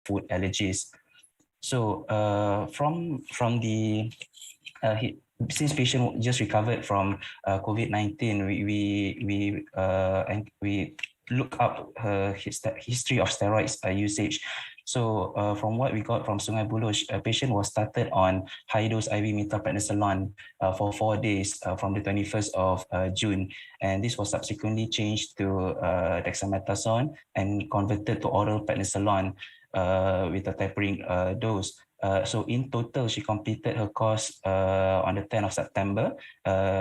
food allergies. So from the since patient just recovered from COVID-19, we look up her history of steroids usage. So from what we got from Sungai Buloh, a patient was started on high-dose IV methylprednisolone for 4 days from the 21st of June. And this was subsequently changed to dexamethasone and converted to oral prednisolone with a tapering dose. So in total, she completed her course on the 10th of September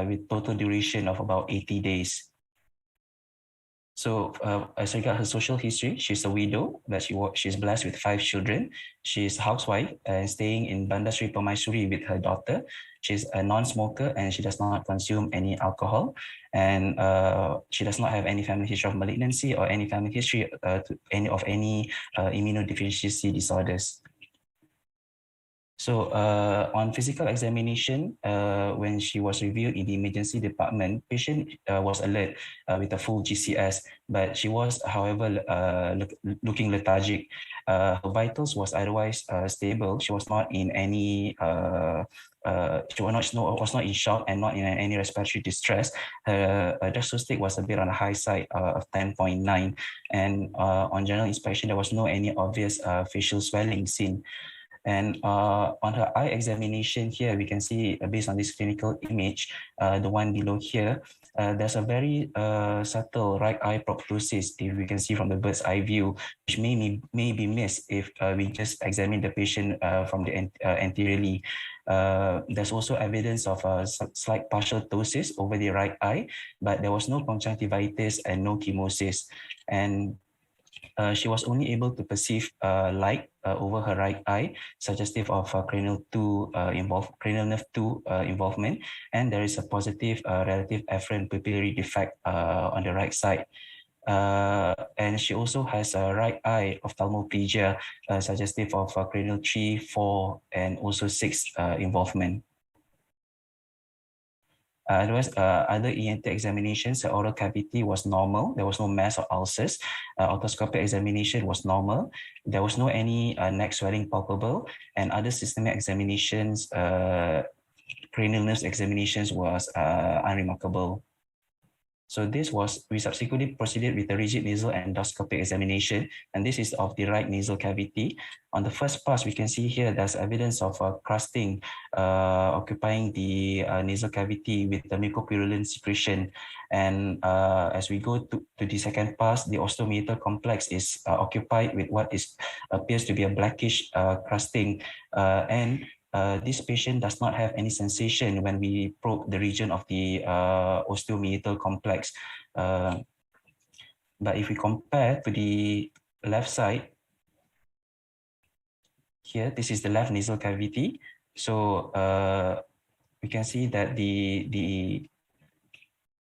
with total duration of about 80 days. So as regards her social history, she's a widow, but she's blessed with 5 children. She's a housewife and staying in Bandar Seri Permaisuri with her daughter. She's a non-smoker and she does not consume any alcohol. And she does not have any family history of malignancy or any family history to any immunodeficiency disorders. So on physical examination, when she was reviewed in the emergency department, patient was alert with a full GCS, but she was, however, looking lethargic. Her vitals was otherwise stable. She was not in any she was not in shock and not in any respiratory distress. Her diagnostic was a bit on the high side of 10.9, and on general inspection there was no any obvious facial swelling seen. And on her eye examination here, we can see based on this clinical image, the one below here, there's a very subtle right eye proptosis, if we can see from the bird's eye view, which may be missed if we just examine the patient from the anteriorly. There's also evidence of a slight partial ptosis over the right eye, but there was no conjunctivitis and no chemosis. And she was only able to perceive light over her right eye, suggestive of cranial nerve 2 involvement, and there is a positive relative afferent pupillary defect on the right side. And she also has a right eye ophthalmoplegia, suggestive of cranial 3, 4, and also 6 involvement. Otherwise, other ENT examinations, the oral cavity was normal. There was no mass or ulcers. Otoscopic examination was normal. There was no any neck swelling palpable, and other systemic examinations, cranial nerves examinations was unremarkable. So we subsequently proceeded with the rigid nasal endoscopic examination, and this is of the right nasal cavity. On the first pass, we can see here there's evidence of crusting occupying the nasal cavity with the mucopurulent secretion. And as we go to the second pass, the osteomeatal complex is occupied with what appears to be a blackish crusting, and this patient does not have any sensation when we probe the region of the osteomeatal complex. But if we compare to the left side, here, this is the left nasal cavity. So we can see that the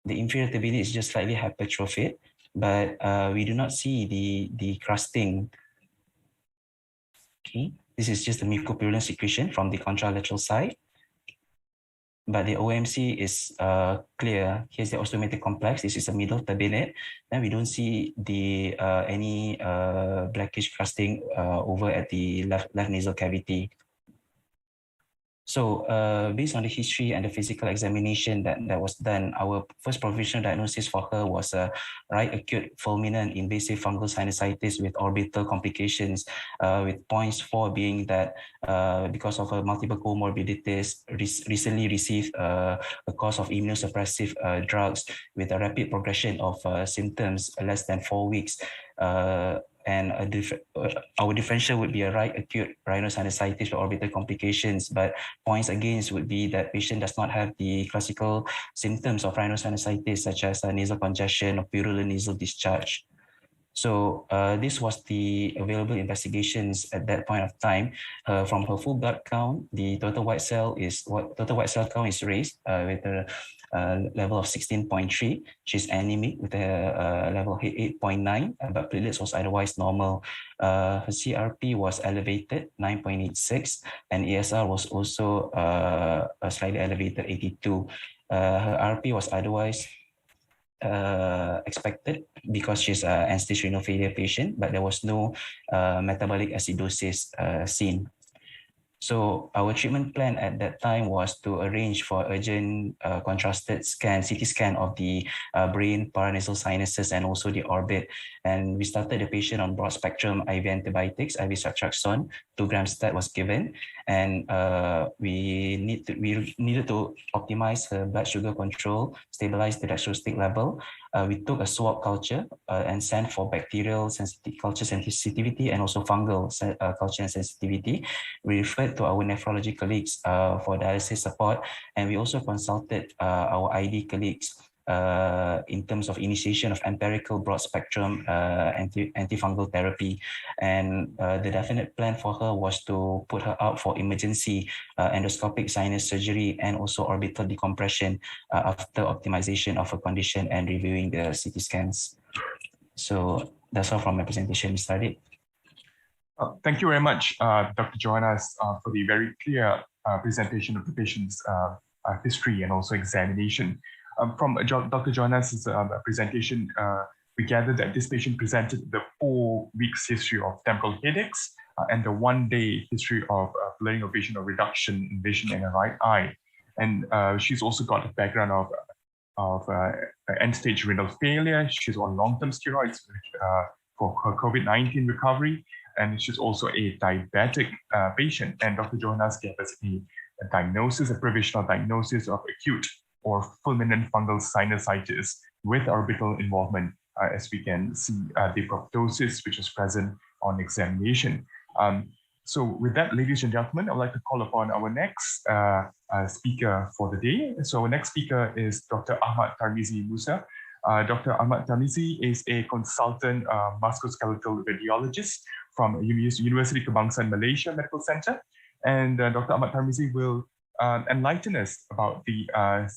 inferior turbinate is just slightly hypertrophied, but we do not see the crusting. Okay. This is just the mucopurulent secretion from the contralateral side. But the OMC is clear. Here's the osteomeatal complex. This is a middle turbinate. And we don't see any blackish crusting over at the left nasal cavity. So based on the history and the physical examination that was done, our first provisional diagnosis for her was a right acute fulminant invasive fungal sinusitis with orbital complications, with points 4 being that because of her multiple comorbidities, recently received a course of immunosuppressive drugs with a rapid progression of symptoms less than 4 weeks. And our differential would be a right acute rhinosinusitis with orbital complications, but points against would be that patient does not have the classical symptoms of rhinosinusitis such as nasal congestion or purulent nasal discharge. So this was the available investigations at that point of time. From her full blood count, the total white cell count is raised with a level of 16.3. She's anemic with a level of 8.9, but platelets was otherwise normal. Her CRP was elevated, 9.86, and ESR was also slightly elevated, 82. Her RP was otherwise expected because she's an end-stage renal failure patient, but there was no metabolic acidosis seen. So our treatment plan at that time was to arrange for urgent contrasted scan, CT scan of the brain, paranasal sinuses, and also the orbit. And we started the patient on broad spectrum IV antibiotics, IV ceftriaxone, 2 grams stat was given. And we needed to optimize her blood sugar control, stabilize the dextrose level. We took a swab culture and sent for bacterial culture sensitivity and also fungal culture and sensitivity. We referred to our nephrology colleagues for dialysis support, and we also consulted our ID colleagues in terms of initiation of empirical broad spectrum antifungal therapy. And the definite plan for her was to put her out for emergency endoscopic sinus surgery and also orbital decompression after optimization of her condition and reviewing the CT scans. So that's all from my presentation, Mr. Adib. Thank you very much, Dr. Johannes, for the very clear presentation of the patient's history and also examination. From Dr. Johannes' presentation, we gathered that this patient presented the 4 weeks history of temporal headaches and the 1-day history of blurring of vision or reduction in vision in her right eye. And she's also got a background of end-stage renal failure. She's on long-term steroids for her COVID-19 recovery. And she's also a diabetic patient. And Dr. Johannes gave us a diagnosis, a provisional diagnosis of acute or fulminant fungal sinusitis with orbital involvement, as we can see the proptosis, which was present on examination. So with that, ladies and gentlemen, I'd like to call upon our next speaker for the day. So our next speaker is Dr. Ahmad Tarmizi Musa. Dr. Ahmad Tarmizi is a consultant musculoskeletal radiologist from Universiti Kebangsaan Malaysia Medical Center. And Dr. Ahmad Tarmizi will enlighten us about the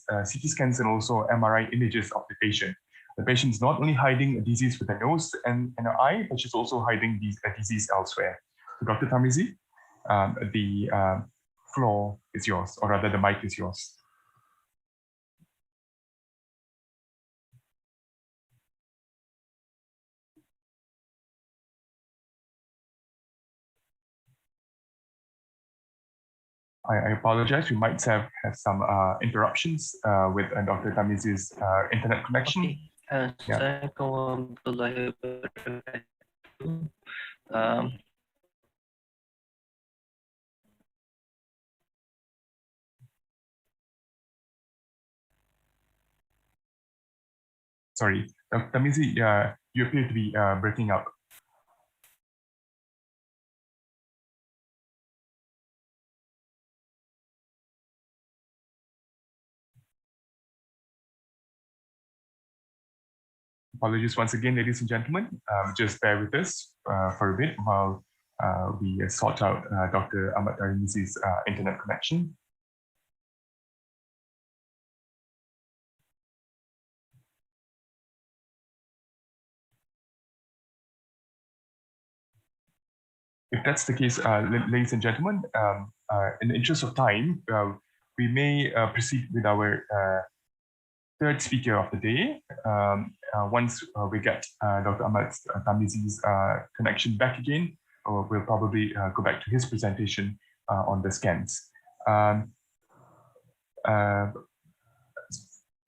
CT scans and also MRI images of the patient. The patient is not only hiding a disease with a nose and an eye, but she's also hiding a disease elsewhere. So Dr. Tarmizi, the floor is yours, or rather the mic is yours. I apologize. We might have some interruptions with Dr. Tarmizi's internet connection. Okay. Yeah. Sorry, Dr. Tarmizi, you appear to be breaking up. Apologies once again, ladies and gentlemen. Just bear with us for a bit while we sort out Dr. Ahmad Tarmizi's internet connection. If that's the case, ladies and gentlemen, in the interest of time, we may proceed with our third speaker of the day. Once we get Dr. Ahmad Tarmizi's connection back again, we'll probably go back to his presentation on the scans. Dr.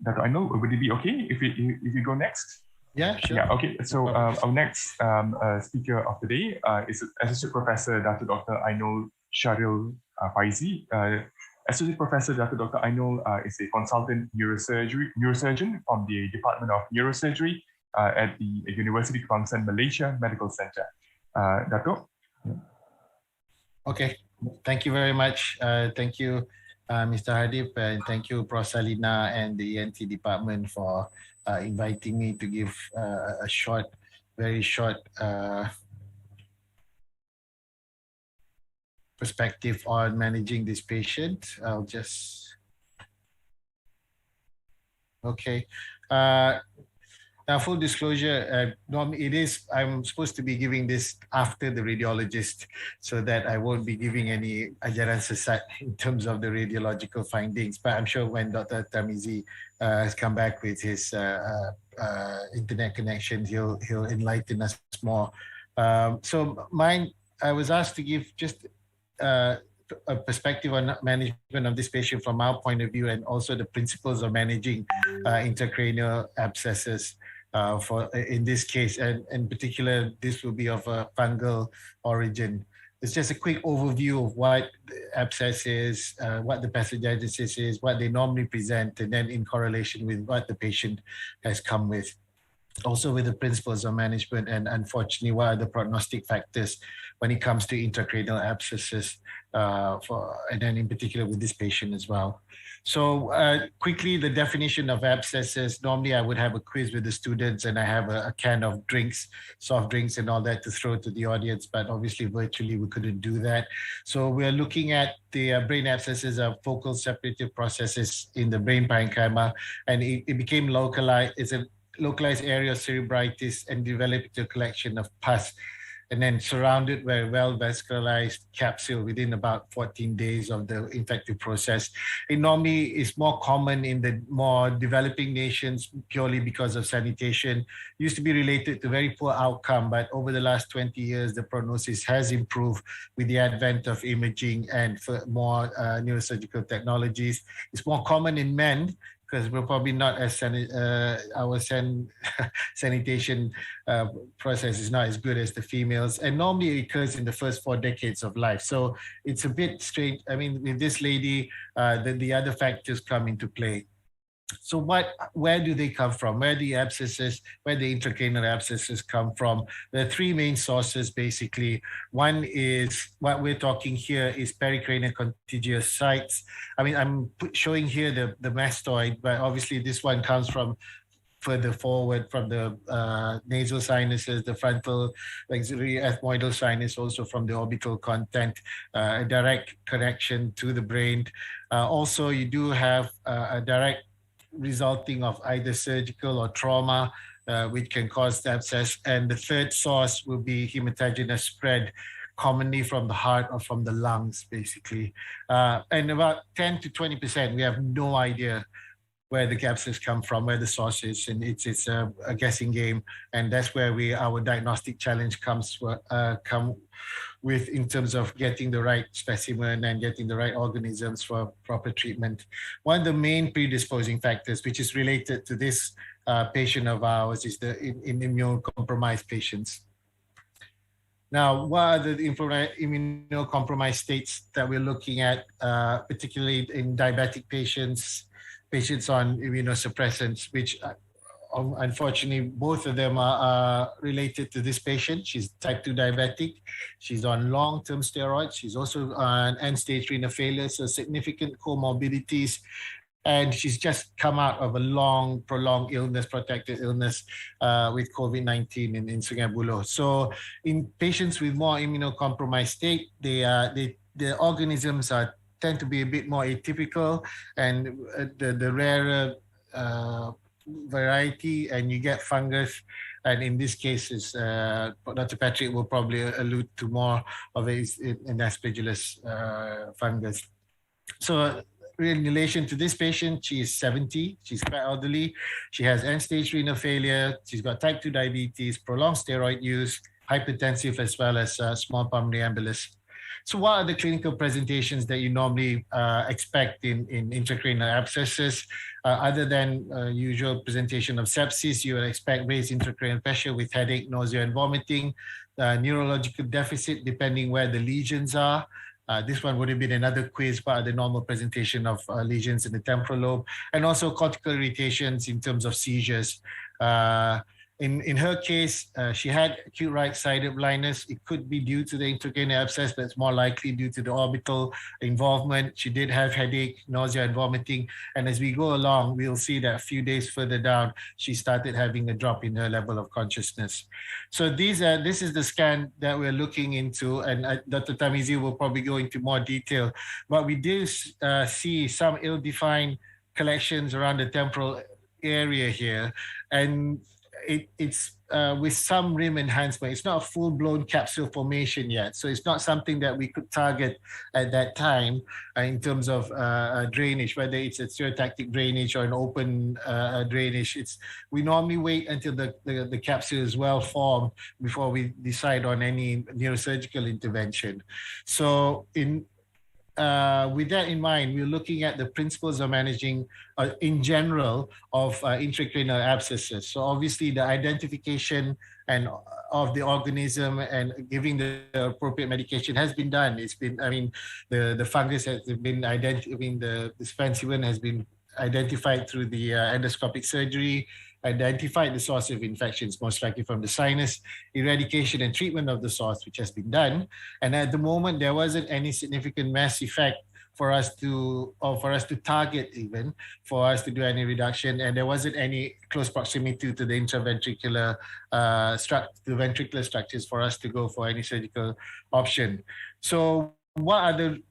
Ainul, would it be okay if you go next? Yeah, sure. Yeah, okay. So our next speaker of the day is Associate Professor Dr. Ainul Sharil Faizi. Associate Professor Dr. Ainul is a consultant neurosurgeon from the Department of Neurosurgery at the Universiti Kebangsaan Malaysia Medical Center. Dato? Okay, thank you very much. Thank you, Mr. Hadib, and thank you, Prof. Salina and the ENT department for inviting me to give a short, very short perspective on managing this patient. I'll just, okay. Now, full disclosure, I'm supposed to be giving this after the radiologist so that I won't be giving any ajaran sesat in terms of the radiological findings. But I'm sure when Dr. Tamizi has come back with his internet connection, he'll enlighten us more. So mine, I was asked to give just a perspective on management of this patient from our point of view, and also the principles of managing intracranial abscesses in this case, and in particular, this will be of a fungal origin. It's just a quick overview of what abscess is, what the pathogenesis is, what they normally present, and then in correlation with what the patient has come with. Also with the principles of management, and unfortunately, what are the prognostic factors when it comes to intracranial abscesses, and then in particular with this patient as well. So quickly, the definition of abscesses. Normally, I would have a quiz with the students, and I have a can of drinks, soft drinks and all that to throw to the audience, but obviously virtually we couldn't do that. So we're looking at the brain abscesses are focal separative processes in the brain parenchyma, and it became localized. It's a localized area of cerebritis and developed a collection of pus, and then surrounded by a well-vascularized capsule within about 14 days of the infective process. It normally is more common in the more developing nations purely because of sanitation. It used to be related to very poor outcome, but over the last 20 years, the prognosis has improved with the advent of imaging and for more neurosurgical technologies. It's more common in men, because we're probably not as sanitation process is not as good as the females, and normally it occurs in the first 4 decades of life. So it's a bit strange. I mean, with this lady, the other factors come into play. So where do they come from? Where the intracranial abscesses come from? There are 3 main sources, basically. One is, what we're talking here is pericranial contiguous sites. I mean, I'm showing here the mastoid, but obviously this one comes from further forward from the nasal sinuses, the frontal auxiliary ethmoidal sinus, also from the orbital content, a direct connection to the brain. Also, you do have a direct resulting of either surgical or trauma, which can cause abscess. And the third source will be hematogenous spread, commonly from the heart or from the lungs, basically. And about 10 to 20%, we have no idea where the abscess come from, where the source is, and it's a guessing game. And that's where our diagnostic challenge comes with in terms of getting the right specimen and getting the right organisms for proper treatment. One of the main predisposing factors, which is related to this patient of ours, is the immunocompromised patients. Now, what are the immunocompromised states that we're looking at, particularly in diabetic patients on immunosuppressants, which unfortunately, both of them are related to this patient. She's type 2 diabetic. She's on long-term steroids. She's also on end-stage renal failure, so significant comorbidities. And she's just come out of a long, prolonged illness, protracted illness with COVID-19 in Sungai Buloh. So in patients with more immunocompromised state, the organisms tend to be a bit more atypical, and the rarer variety, and you get fungus, and in this case is Dr. Patrick will probably allude to more of an aspergillus fungus. So in relation to this patient, she is 70, she's quite elderly, she has end-stage renal failure, she's got type 2 diabetes, prolonged steroid use, hypertensive, as well as small pulmonary embolus. So what are the clinical presentations that you normally expect in intracranial abscesses? Other than usual presentation of sepsis, you would expect raised intracranial pressure with headache, nausea, and vomiting, neurological deficit depending where the lesions are. This one would have been another quiz, but the normal presentation of lesions in the temporal lobe, and also cortical irritations in terms of seizures. In her case, she had acute right-sided blindness. It could be due to the intracranial abscess, but it's more likely due to the orbital involvement. She did have headache, nausea, and vomiting. And as we go along, we'll see that a few days further down, she started having a drop in her level of consciousness. So this is the scan that we're looking into, and Dr. Tamizi will probably go into more detail. But we do see some ill-defined collections around the temporal area here. And it's with some rim enhancement. It's not a full-blown capsule formation yet, so it's not something that we could target at that time in terms of drainage, whether it's a stereotactic drainage or an open drainage. We normally wait until the capsule is well formed before we decide on any neurosurgical intervention. So with that in mind, we're looking at the principles of managing, in general, of intracranial abscesses. So obviously, the identification of the organism and giving the appropriate medication has been done. It's been, I mean, the fungus has been identified. I mean, the Spansivan has been identified through the endoscopic surgery, identified the source of infections, most likely from the sinus, eradication and treatment of the source, which has been done. And at the moment, there wasn't any significant mass effect for us to target, even for us to do any reduction, and there wasn't any close proximity to the intraventricular ventricular structures for us to go for any surgical option. So what are the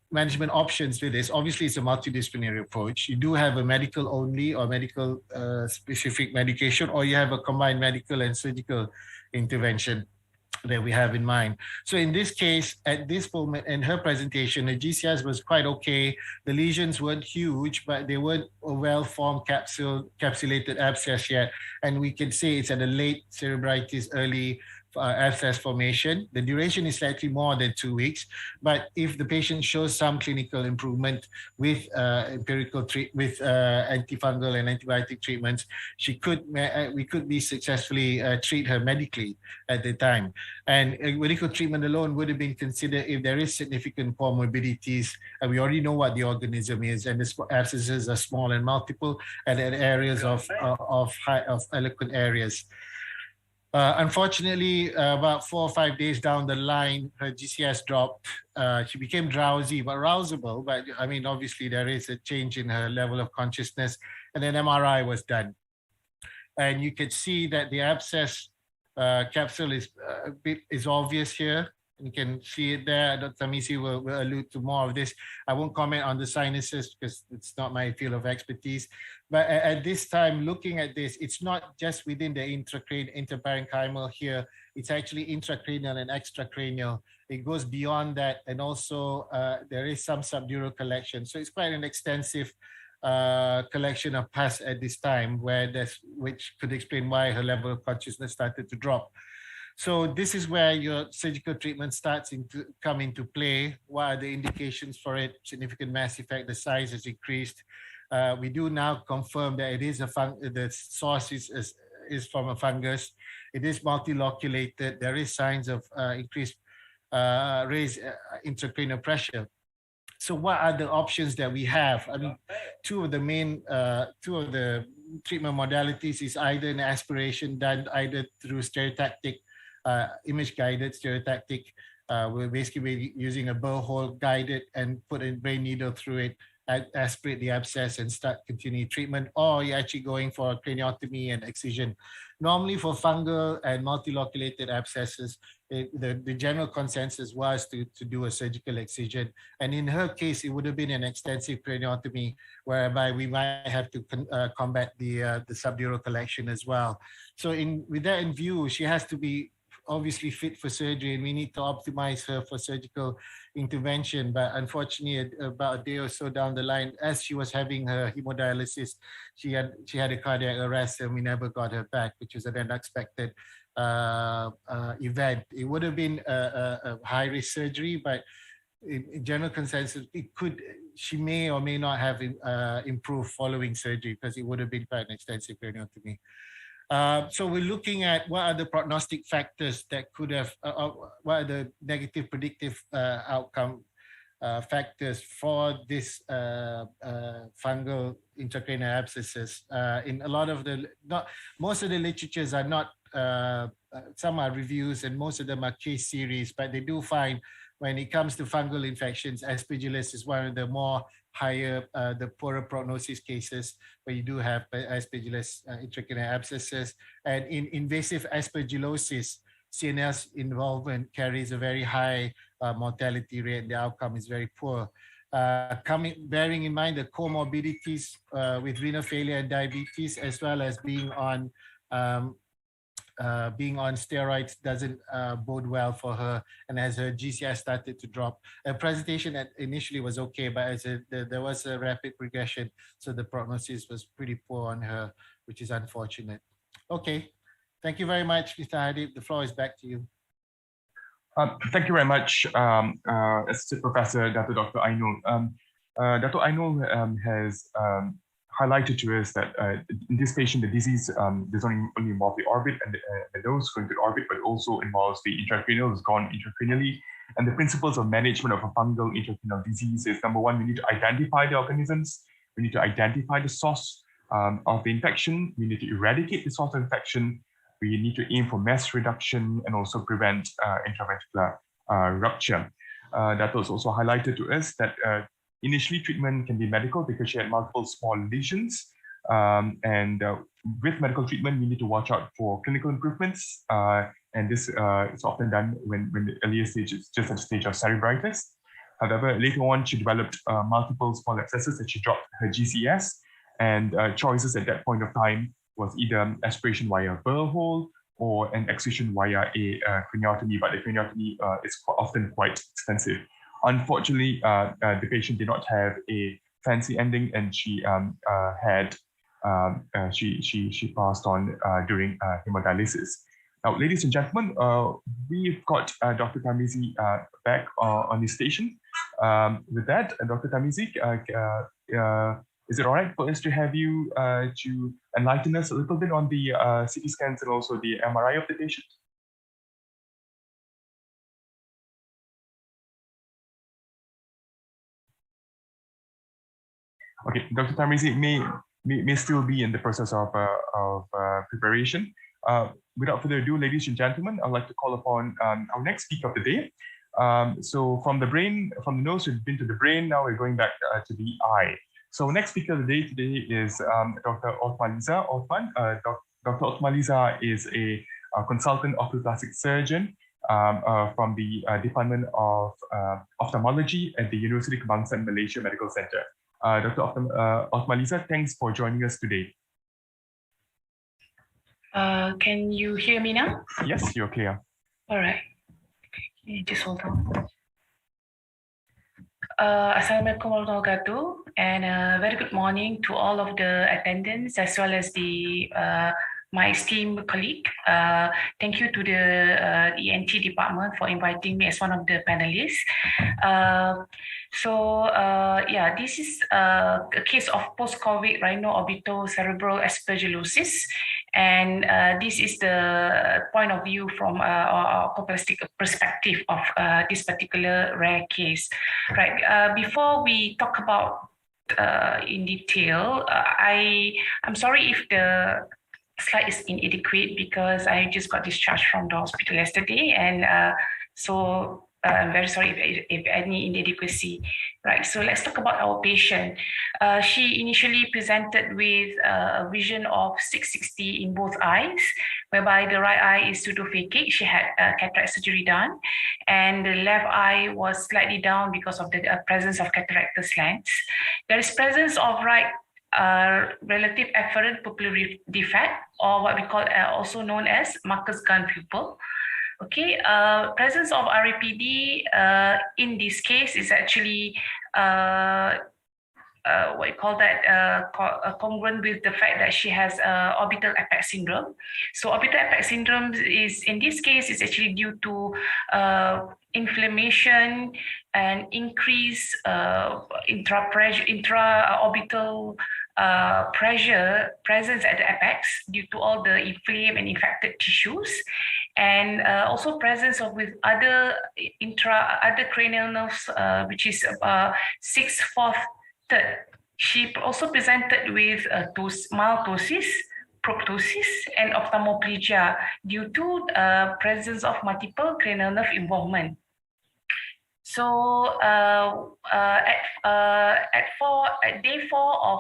management options with this? Obviously, it's a multidisciplinary approach. You do have a medical only or medical specific medication, or you have a combined medical and surgical intervention that we have in mind. So in this case, at this moment in her presentation, the GCS was quite okay. The lesions weren't huge, but they weren't a well-formed capsulated abscess yet. And we can say it's at a late cerebritis, early abscess formation. The duration is slightly more than 2 weeks, but if the patient shows some clinical improvement with antifungal and antibiotic treatments, we could be successfully treat her medically at the time. And medical treatment alone would have been considered if there is significant comorbidities, and we already know what the organism is, and the abscesses are small and multiple, and at areas of eloquent areas. Unfortunately, about 4 or 5 days down the line, her GCS dropped. She became drowsy but rousable. But I mean, obviously, there is a change in her level of consciousness. And then MRI was done. And you can see that the abscess capsule is obvious here. You can see it there. Dr. Tamisi will allude to more of this. I won't comment on the sinuses because it's not my field of expertise. But at this time, looking at this, it's not just within the interparenchymal here. It's actually intracranial and extracranial. It goes beyond that. And also, there is some subdural collection. So it's quite an extensive collection of pus at this time, which could explain why her level of consciousness started to drop. So this is where your surgical treatment starts to come into play. What are the indications for it? Significant mass effect, the size has increased. We do now confirm that it is the source is from a fungus. It is multiloculated. There is signs of increased raised intracranial pressure. So what are the options that we have? I mean, two of the treatment modalities is either an aspiration done either through stereotactic, image-guided stereotactic. We're basically using a burr hole guided and put a brain needle through it, aspirate the abscess and start continuing treatment, or you're actually going for a craniotomy and excision. Normally for fungal and multiloculated abscesses, the general consensus was to do a surgical excision. And in her case, it would have been an extensive craniotomy whereby we might have to combat the subdural collection as well. So with that in view, she has to be obviously fit for surgery, and we need to optimize her for surgical intervention. But unfortunately, about a day or so down the line, as she was having her hemodialysis, she had a cardiac arrest, and we never got her back, which was an unexpected event. It would have been a high-risk surgery, but in general consensus, she may or may not have improved following surgery because it would have been quite an extensive craniotomy. So we're looking at what are the prognostic factors that could have, what are the negative predictive outcome factors for this fungal intracranial abscesses. In a lot of most of the literatures are not, some are reviews and most of them are case series, but they do find when it comes to fungal infections, aspergillus is one of the more higher, the poorer prognosis cases where you do have aspergillus intracranial abscesses. And in invasive aspergillosis, CNS involvement carries a very high mortality rate. The outcome is very poor. Bearing in mind the comorbidities with renal failure and diabetes, as well as being on being on steroids doesn't bode well for her, and as her GCS started to drop, her presentation initially was okay, but as there was a rapid progression, so the prognosis was pretty poor on her, which is unfortunate. Okay, thank you very much, Mr. Hadib. The floor is back to you. Thank you very much, Assistant Professor Dato Dr. Ainul. Dato Ainul has highlighted to us that in this patient, the disease does not only involve the orbit and the nose going to the orbit, but also involves the intracranial, has gone intracranially. And the principles of management of a fungal intracranial disease is, number one, we need to identify the organisms. We need to identify the source of the infection. We need to eradicate the source of infection. We need to aim for mass reduction and also prevent intravascular rupture. That was also highlighted to us that initially, treatment can be medical because she had multiple small lesions. With medical treatment, we need to watch out for clinical improvements. And this is often done when the earlier stage is just at the stage of cerebritis. However, later on, she developed multiple small abscesses that she dropped her GCS. And choices at that point of time was either aspiration via a burr hole or an excision via a craniotomy, but the craniotomy is often quite extensive. Unfortunately, the patient did not have a fancy ending, and she she passed on during hemodialysis. Now, ladies and gentlemen, we've got Dr. Tamizi back on the station. With that, Dr. Tamizi, is it all right for us to have you to enlighten us a little bit on the CT scans and also the MRI of the patient? Okay, Dr. Tamizi may still be in the process of preparation. Without further ado, ladies and gentlemen, I'd like to call upon our next speaker of the day. So from the nose, we've been to the brain, now we're going back to the eye. So next speaker of the day today is Dr. Othmaliza Othman. Dr. Othmaliza is a consultant ophthalmoplastic surgeon from the Department of Ophthalmology at the Universiti Kebangsaan Malaysia Medical Center. Dr. Othmaliza, thanks for joining us today. Can you hear me now? Yes, you're clear. All right. Just hold on. Assalamualaikum warahmatullahi wabarakatuh, and a very good morning to all of the attendants as well as the my esteemed colleague. Thank you to the ENT department for inviting me as one of the panelists. Yeah, this is a case of post-COVID rhino-orbitocerebral aspergillosis, and this is the point of view from our ophthalmic perspective of this particular rare case. Right. Before we talk about in detail, I'm sorry if the slide is inadequate because I just got discharged from the hospital yesterday, and so I'm very sorry if any inadequacy. Right, so let's talk about our patient. She initially presented with a vision of 660 in both eyes, whereby the right eye is pseudophakic. She had cataract surgery done, and the left eye was slightly down because of the presence of cataractous lens. There is presence of right relative afferent pupillary defect, or what we call also known as Marcus Gunn pupil. Okay, presence of RAPD in this case is actually what you call that congruent with the fact that she has orbital apex syndrome. So orbital apex syndrome is, in this case, is actually due to inflammation and increased intra-orbital pressure presence at the apex due to all the inflamed and infected tissues, and also presence of with other cranial nerves, which is 6/4 third. She also presented with mild ptosis, proptosis, and ophthalmoplegia due to presence of multiple cranial nerve involvement. So at day 4 of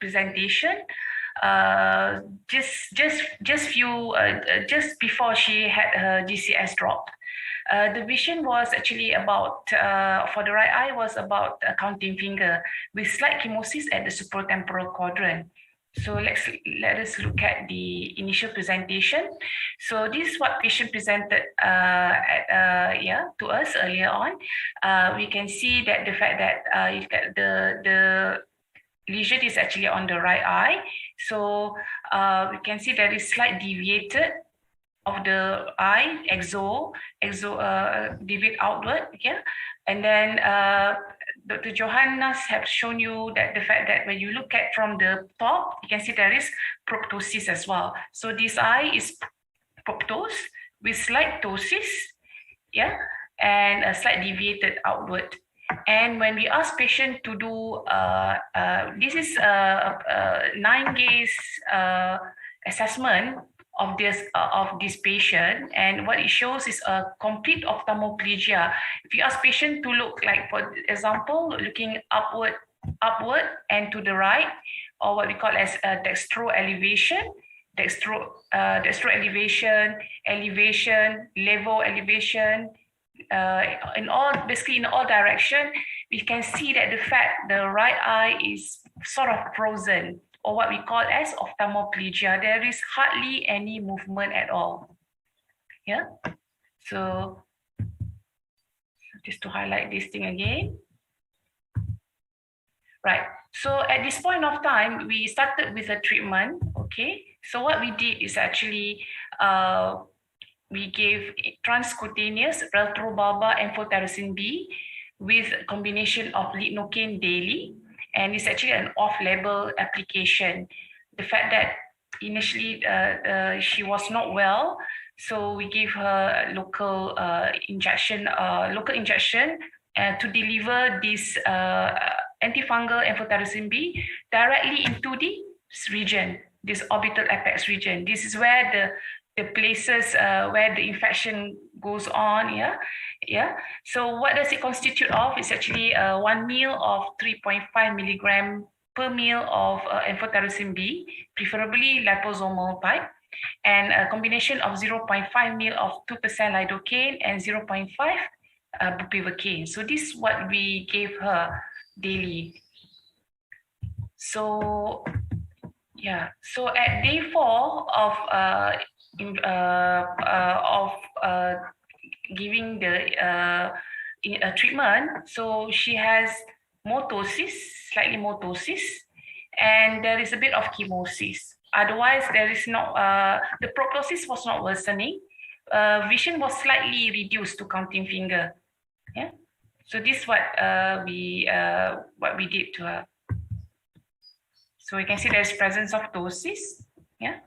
presentation, just before she had her GCS dropped, the vision was actually about, for the right eye, was about a counting finger with slight chemosis at the supratemporal quadrant. So let us look at the initial presentation. So this is what patient presented to us earlier on. We can see that the fact that the lesion is actually on the right eye. So we can see there is slight deviated of the eye, deviate outward, yeah. And then Dr. Johannes have shown you that the fact that when you look at from the top, you can see there is proptosis as well. So this eye is proptose with slight ptosis, yeah, and a slight deviated outward. And when we ask patient to do, this is a 9-gaze assessment of this patient, and what it shows is a complete ophthalmoplegia. If you ask patient to look, like for example, looking upward and to the right, or what we call as dextro elevation, elevation, level elevation, in all direction, we can see that the right eye is sort of frozen, or what we call as ophthalmoplegia. There is hardly any movement at all. Yeah. So just to highlight this thing again. Right. So at this point of time, we started with a treatment. Okay. So what we did is actually we gave transcutaneous retrobulbar amphotericin B with a combination of lidocaine daily. And it's actually an off-label application. The fact that initially she was not well, so we gave her local injection to deliver this antifungal amphotericin B directly into the region, this orbital apex region. This is where the places where the infection goes on, yeah. So what does it constitute of? It's actually 1 ml of 3.5 milligram per ml of amphotericin B, preferably liposomal type, and a combination of 0.5 ml of 2% lidocaine and 0.5 bupivacaine. So this is what we gave her daily. So yeah, so at day 4 of giving the treatment, so she has slightly mitosis, and there is a bit of chemosis. Otherwise, there is no, the proptosis was not worsening. Vision was slightly reduced to counting finger. Yeah. So this is what we did to her. So you can see there's presence of ptosis. Yeah.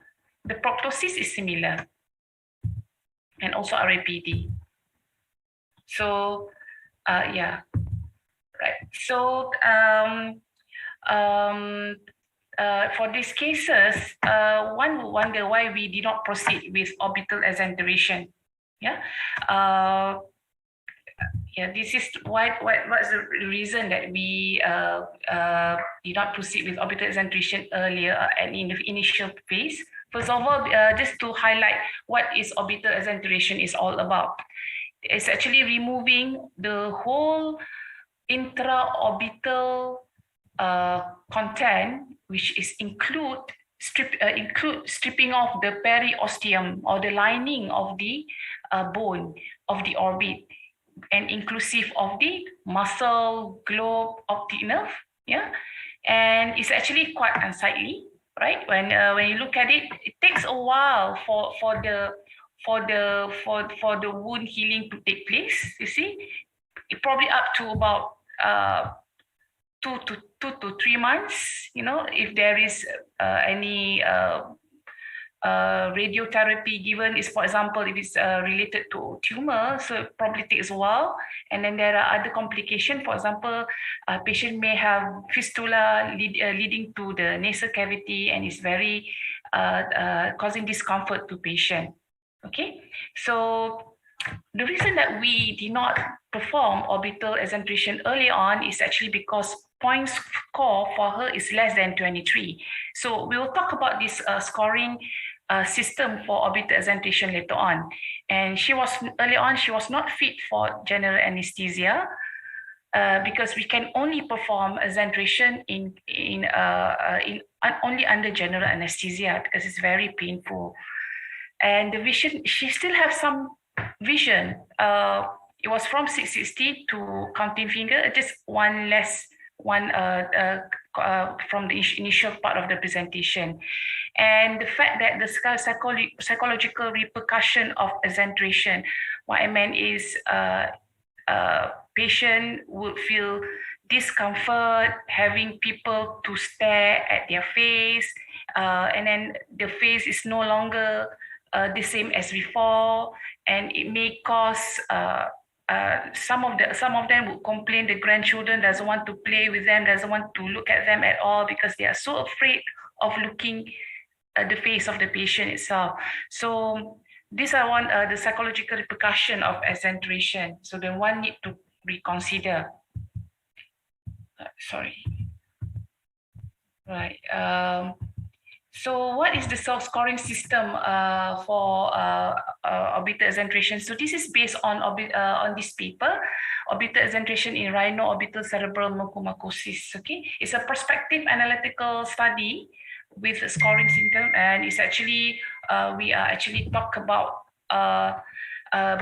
The proptosis is similar, and also RAPD. So, yeah, right. So, for these cases, one will wonder why we did not proceed with orbital exenteration. Yeah. Yeah, this is what's the reason that we did not proceed with orbital exenteration earlier and in the initial phase. First of all, just to highlight what is orbital exenteration is all about. It's actually removing the whole intraorbital content, which is include stripping off the periosteum, or the lining of the bone of the orbit, and inclusive of the muscle, globe, optic nerve. Yeah, and it's actually quite unsightly. Right, when you look at it, it takes a while for the wound healing to take place. You see, it probably up to about 2 to 3 months. You know, if there is any radiotherapy given, is, for example, if it's related to tumor, so it probably takes a while. And then there are other complications. For example, a patient may have fistula leading to the nasal cavity, and is very causing discomfort to patient. Okay, so the reason that we did not perform orbital exenteration early on is actually because point score for her is less than 23. So we will talk about this scoring system for orbital exenteration later on. And early on, she was not fit for general anesthesia. because we can only perform exenteration in only under general anesthesia because it's very painful. And the vision, she still has some vision. It was from 660 to counting finger, just one less one from the initial part of the presentation. And the fact that the psychological repercussion of exenteration, what I meant is patient would feel discomfort, having people to stare at their face, and then the face is no longer the same as before, and it may cause some of them would complain the grandchildren doesn't want to play with them, doesn't want to look at them at all because they are so afraid of looking at the face of the patient itself. So these are the psychological repercussion of exenteration. So then one need to reconsider. Sorry. Right. So what is the self-scoring system for orbital exenteration? So this is based on this paper, orbital exenteration in rhino-orbital cerebral mucormycosis. Okay, it's a prospective analytical study with a scoring system, and it's actually we are actually talk about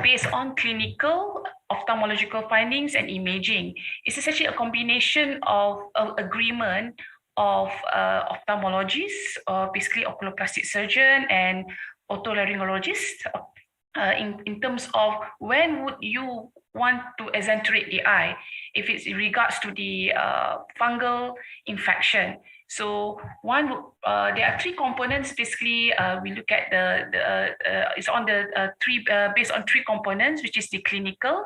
based on clinical, ophthalmological findings and imaging. It's essentially a combination of agreement of ophthalmologists, basically oculoplastic surgeon and otolaryngologist in terms of when would you want to exenterate the eye if it's in regards to the fungal infection. So there are three components. Basically, we look at it's on the based on three components, which is the clinical,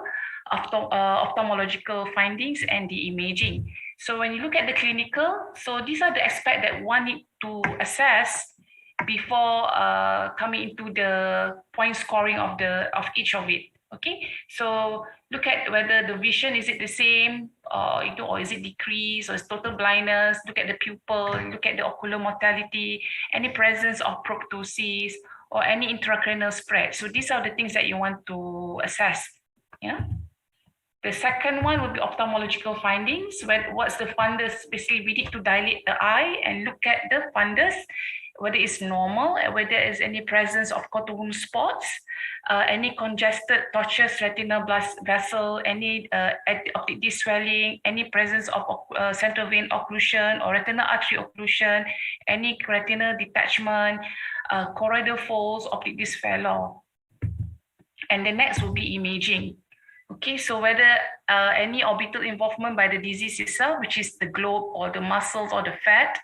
ophthalmological findings, and the imaging. So when you look at the clinical, so these are the aspects that one need to assess before coming into the point scoring of each of it. Okay, so look at whether the vision, is it the same, or is it decreased, or is total blindness. Look at the pupil, look at the ocular motility, any presence of proptosis, or any intracranial spread. So these are the things that you want to assess. Yeah. The second one would be ophthalmological findings. What's the fundus? Basically, we need to dilate the eye and look at the fundus, whether it's normal, whether there is any presence of cortical spots, any congested tortuous retinal vessel, any optic disc swelling, any presence of central vein occlusion or retinal artery occlusion, any retinal detachment, choroidal folds, optic disc failure. And the next will be imaging. Okay, so whether any orbital involvement by the disease itself, which is the globe or the muscles or the fat,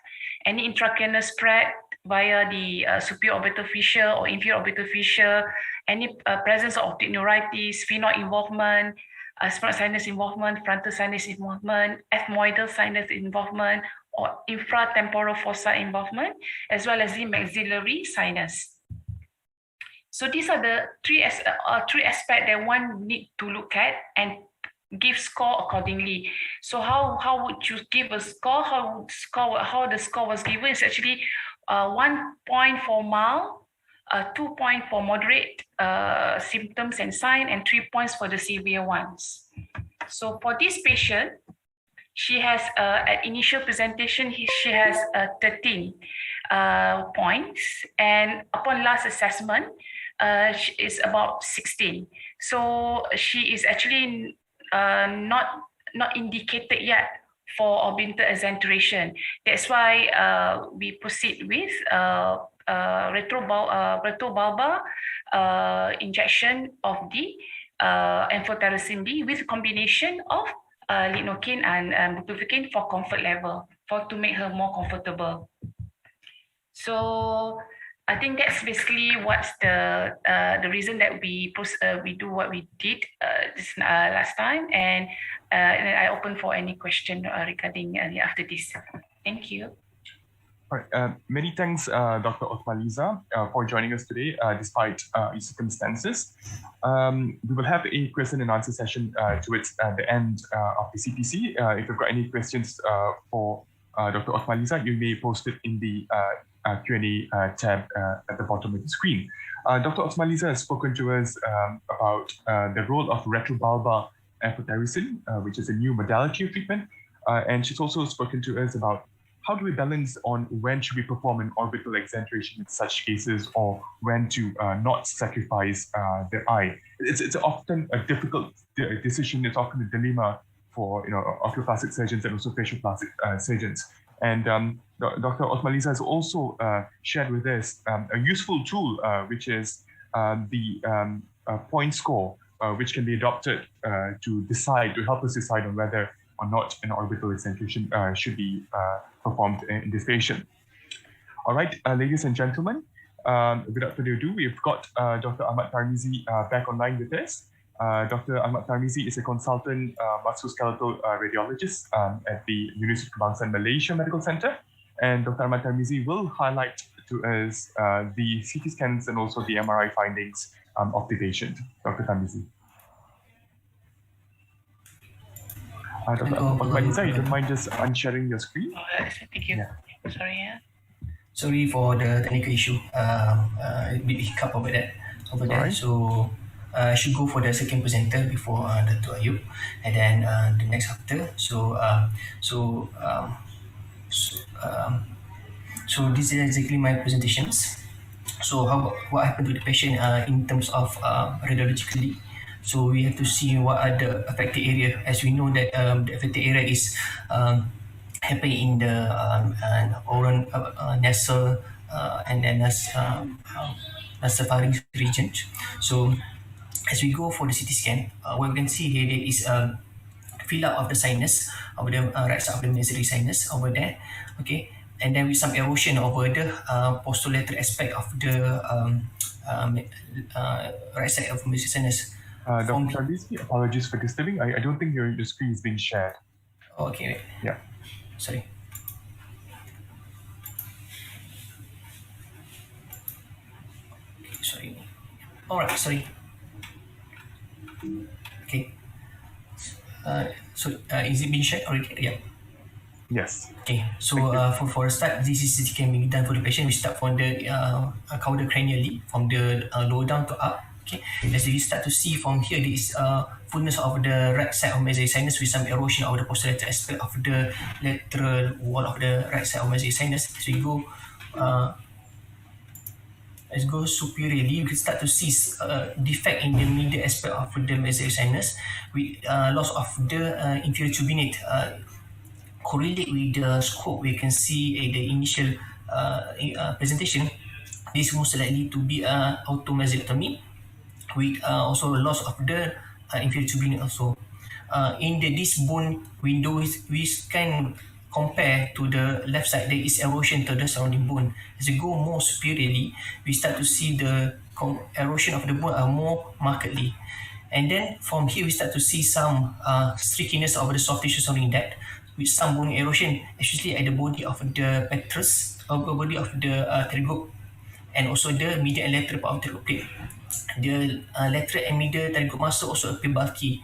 any intracranial spread via the superior orbital fissure or inferior orbital fissure, any presence of optic neuritis, sphenoid involvement, sphenoid sinus involvement, frontal sinus involvement, ethmoidal sinus involvement, or infratemporal fossa involvement, as well as the maxillary sinus. So these are the three aspects that one need to look at and give score accordingly. So how would you give a score? How the score was given is actually 1 point for mild, 2 points for moderate symptoms and sign, and 3 points for the severe ones. So for this patient, she has at initial presentation she has 13 points, and upon last assessment, she is about 16. So she is actually not maybe yet for orbital exenteration. That's why we proceed with retrobulbar injection of the amphotericin B with combination of lidocaine and bupivacaine for comfort level, to make her more comfortable. So I think that's basically what's the reason that we do what we did this last time, and I open for any question regarding after this. Thank you. All right. Many thanks, Dr. Othmaliza, for joining us today, despite your circumstances. We will have a question and answer session towards the end of the CPC. If you've got any questions for Dr. Othmaliza, you may post it in the Q&A tab at the bottom of the screen. Dr. Othmaliza has spoken to us about the role of retrobulbar amphotericin, which is a new modality of treatment. And she's also spoken to us about how do we balance on when should we perform an orbital exenteration in such cases, or when to not sacrifice the eye. It's often a difficult decision. It's often a dilemma for oculoplastic surgeons and also facial plastic surgeons. And Dr. Othmaliza has also shared with us a useful tool, which is the point score, which can be adopted to help us decide on whether or not an orbital exenteration should be performed in this patient. All right, ladies and gentlemen, without further ado, we've got Dr. Ahmad Tarmizi back online with us. Dr. Ahmad Tarmizi is a consultant musculoskeletal radiologist at the Universiti Kebangsaan Malaysia Medical Center. And Dr. Ahmad Tarmizi will highlight to us the CT scans and also the MRI findings of the patient. Dr. Tarmizi. Dr. Othmaliza, you don't mind just unsharing your screen? Thank you. Yeah. Sorry, yeah. Sorry for the technical issue. A bit hiccup over there. Right. So I should go for the second presenter before Dato Ayub, and then the next after. So this is exactly my presentations. So what happened to the patient in terms of radiologically. So we have to see what are the affected area. As we know that the affected area is happening in the oral, nasal, and then nasopharynx region. So as we go for the CT scan, what we can see here, there is a fill up of the sinus over the right side of the mesenteric sinus over there. Okay, and then with some erosion over the posterolateral aspect of the right side of the mesenteric sinus. Dr. Tarmizi, apologies for disturbing. I don't think your screen is being shared. Oh, okay, wait. Yeah. Sorry. Okay, sorry. All right, sorry. Okay. Is it being shared already? Yeah. Yes. Okay. So for a start, this is can be done for the patient. We start from the caudal cranially, from the lower down to up. Okay, as you start to see from here, there is fullness of the right side of mesenteric sinus with some erosion of the posterolateral aspect of the lateral wall of the right side of mesenteric sinus. So you go, as go superiorly, you can start to see defect in the medial aspect of the mesenteric sinus with loss of the inferior turbinate. Correlate with the scope, we can see the initial presentation. This most likely to be automesectomy, with also loss of the inferior turbinate also. In this bone window, we can compare to the left side, there is erosion to the surrounding bone. As we go more superiorly, we start to see the erosion of the bone more markedly. And then from here, we start to see some streakiness of the soft tissue surrounding that, with some bone erosion, especially at the body of the petrous, or body of the pterygote, and also the medial and lateral part of the pterygote plate. The lateral and medial pterygote muscle also appear bulky.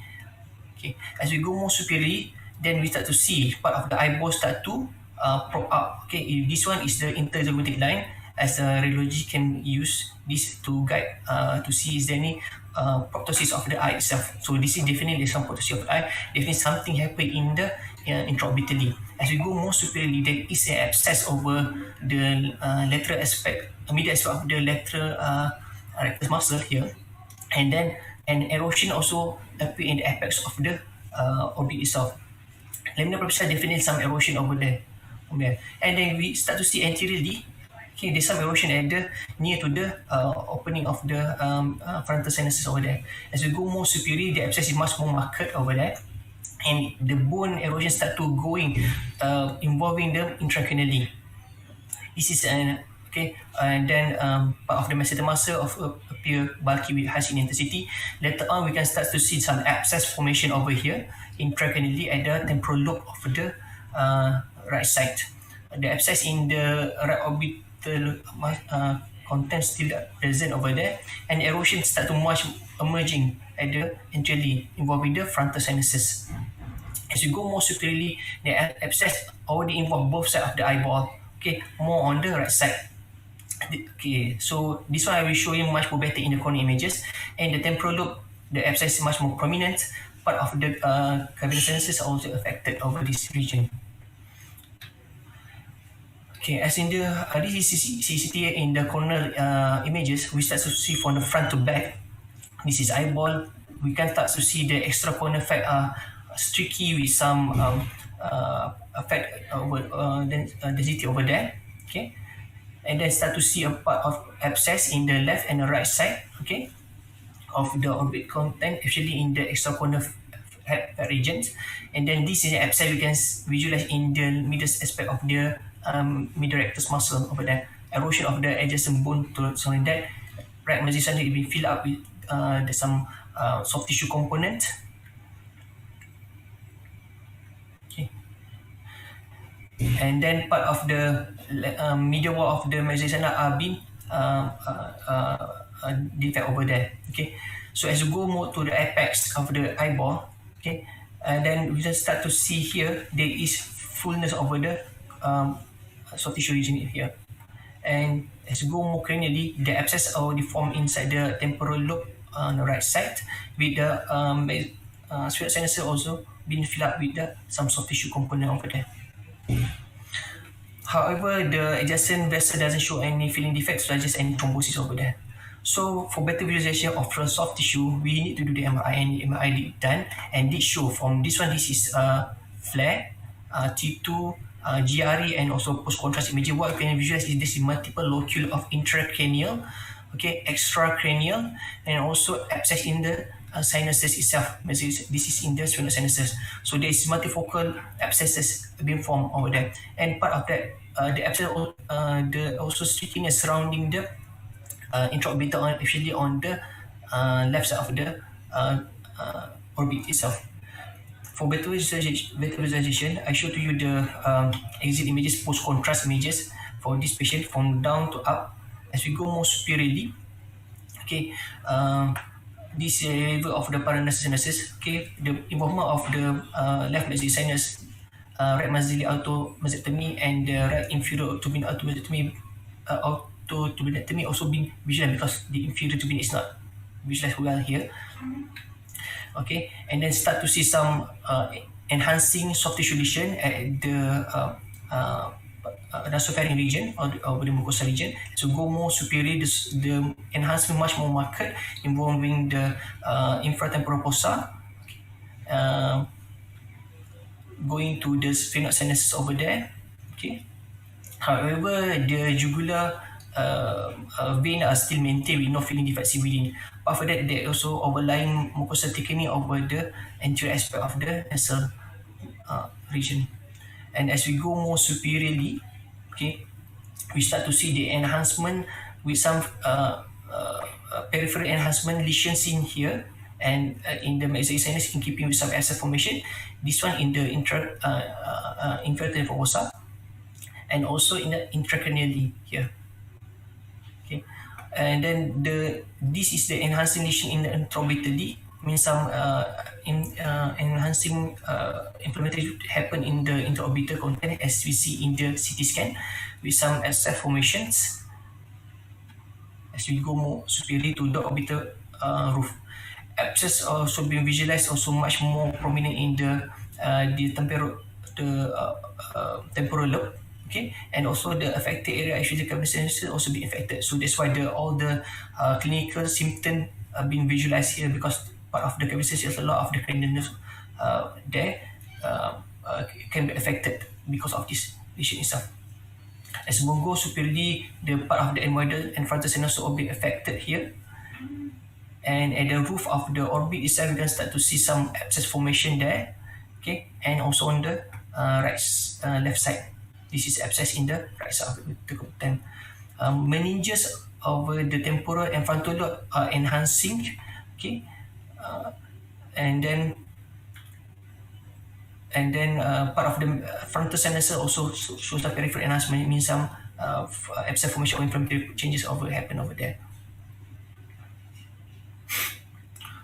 Okay, as we go more superiorly, then we start to see part of the eyeball start to prop up. Okay, this one is the interzygomatic line. As a radiology can use this to guide to see is there any proptosis of the eye itself. So this is definitely some proptosis of the eye. Definitely something happened in the intraorbitally. As we go more superiorly, there is an abscess over the lateral aspect, medial aspect of the lateral rectus muscle here, and then an erosion also appear in the apex of the orbit itself. Lamina propria definitely some erosion over there, and then we start to see anteriorly. Okay, there's some erosion at the near to the opening of the frontal sinuses over there. As we go more superior, the abscess is much more marked over there, and the bone erosion start to going involving the intracranially. This is an okay, and then part of the masseter muscle appear bulky with high intensity. Later on, we can start to see some abscess formation over here intracranially at the temporal lobe of the right side. The abscess in the right orbital content still present over there, and erosion start to much emerging at the anteriorly involving the frontal sinuses. As you go more superiorly, the abscess already involve both sides of the eyeball. Okay, more on the right side. Okay, so this one I will show you much more better in the cornea images. And the temporal lobe, the abscess is much more prominent. part of the cavernous sinuses are also affected over this region. Okay, as in the this is CCT in the corner images, we start to see from the front to back. This is eyeball. We can start to see the extra corner fat are streaky with some fat over density over there. Okay, and then start to see a part of abscess in the left and the right side. Okay, of the orbit content, actually in the extra corner fat regions. And then this is an abscess we can visualize in the middle aspect of the middle rectus muscle over there. Erosion of the adjacent bone surrounding that. Right muscle will be filled up with some soft tissue component. Okay. And then part of the medial wall of the mesocyana are being defect over there. Okay. So as you go more to the apex of the eyeball, okay, and then we just start to see here there is fullness over the soft tissue region here. And as you go more cranially, the abscess already formed inside the temporal lobe on the right side, with the sphenoid sinuses also being filled up with some soft tissue component over there. However, the adjacent vessel doesn't show any filling defects, so just any thrombosis over there. So for better visualization of the soft tissue, we need to do the MRI, and the MRI did done, and did show from this one, this is flare, T2, GRE, and also post-contrast imaging. What you can visualize is this multiple locule of intracranial, okay, extracranial, and also abscess in the sinuses itself. This is in the sphenoid sinuses. So there is multifocal abscesses being formed over there, and part of that, the abscess, the also streakiness surrounding the intraorbital, actually on the left side of the orbit itself. For better visualization, I show to you the exit images, post-contrast images for this patient from down to up. As we go more superiorly, okay, this level of the paranasal sinuses, okay, the involvement of the left maxillary sinus, right maxillary automastectomy, and the right inferior turbinate automastectomy also being visualized, because the inferior turbinate is not visualized well here. Okay, and then start to see some enhancing soft tissue lesion at the nasopharyngeal region or the mucosal region. So go more superior, the enhancement much more marked, involving the infratemporal fossa, going to the sphenoid sinuses over there. Okay. However, the jugular vein are still maintained with no filling defects within. After that, there also overlying mucosal thickening over the anterior aspect of the nasal region. And as we go more superiorly, okay, we start to see the enhancement with some peripheral enhancement lesions in here, and in the maxillary sinus, in keeping with some acid formation. This one in the inferior fossa, and also in the intracranially here. Okay, and then this is the enhancing lesion in the intraorbitally, means some enhancing inflammation happen in the intraorbital content, as we see in the CT scan, with some SF formations. As we go more superiorly to the orbital roof, abscess also being visualized, also much more prominent in the temporal lobe. Okay, and also the affected area, actually the cavernous sinuses also be affected. So that's why all the clinical symptoms are being visualized here, because part of the cavernous sinuses, a lot of the cranial nerves there can be affected because of this lesion itself. As we go superiorly, the part of the ethmoidal and frontal sinus will be affected here. And at the roof of the orbit itself, you can start to see some abscess formation there. Okay, and also on the left side. This is abscess in the right side of the content. Meninges over the temporal and frontal lobe are enhancing. Okay, and then part of the frontal sinus also shows the peripheral enhancement, means some abscess formation or inflammatory changes happen over there.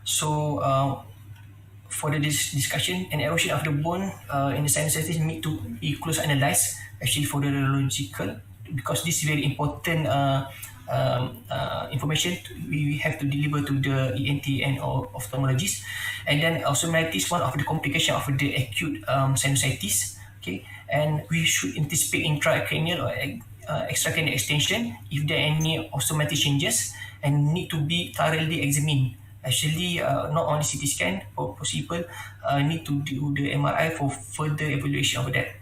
So for the discussion, an erosion of the bone in the sinusitis need to be closely analyzed, actually for the neurological, because this is very important information we have to deliver to the ENT and ophthalmologist. And then osteomyelitis, one of the complications of the acute sinusitis. Okay, and we should anticipate intracranial or extracranial extension if there are any osteomyelitis changes, and need to be thoroughly examined. Actually, not only CT scan, for possible, need to do the MRI for further evaluation of that.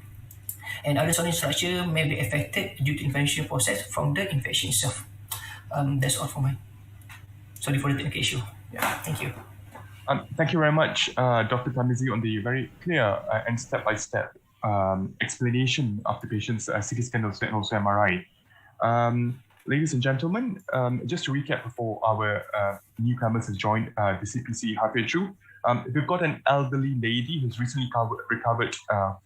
And other solid structure may be affected due to inflammation process from the infection itself. That's all for mine. Sorry for the technical issue. Yeah, thank you. Thank you very much, Dr. Tamizi, on the very clear and step-by-step explanation of the patient's CT scan and also MRI. Ladies and gentlemen, just to recap before our newcomers have joined the CPC halfway through, we've got an elderly lady who's recently recovered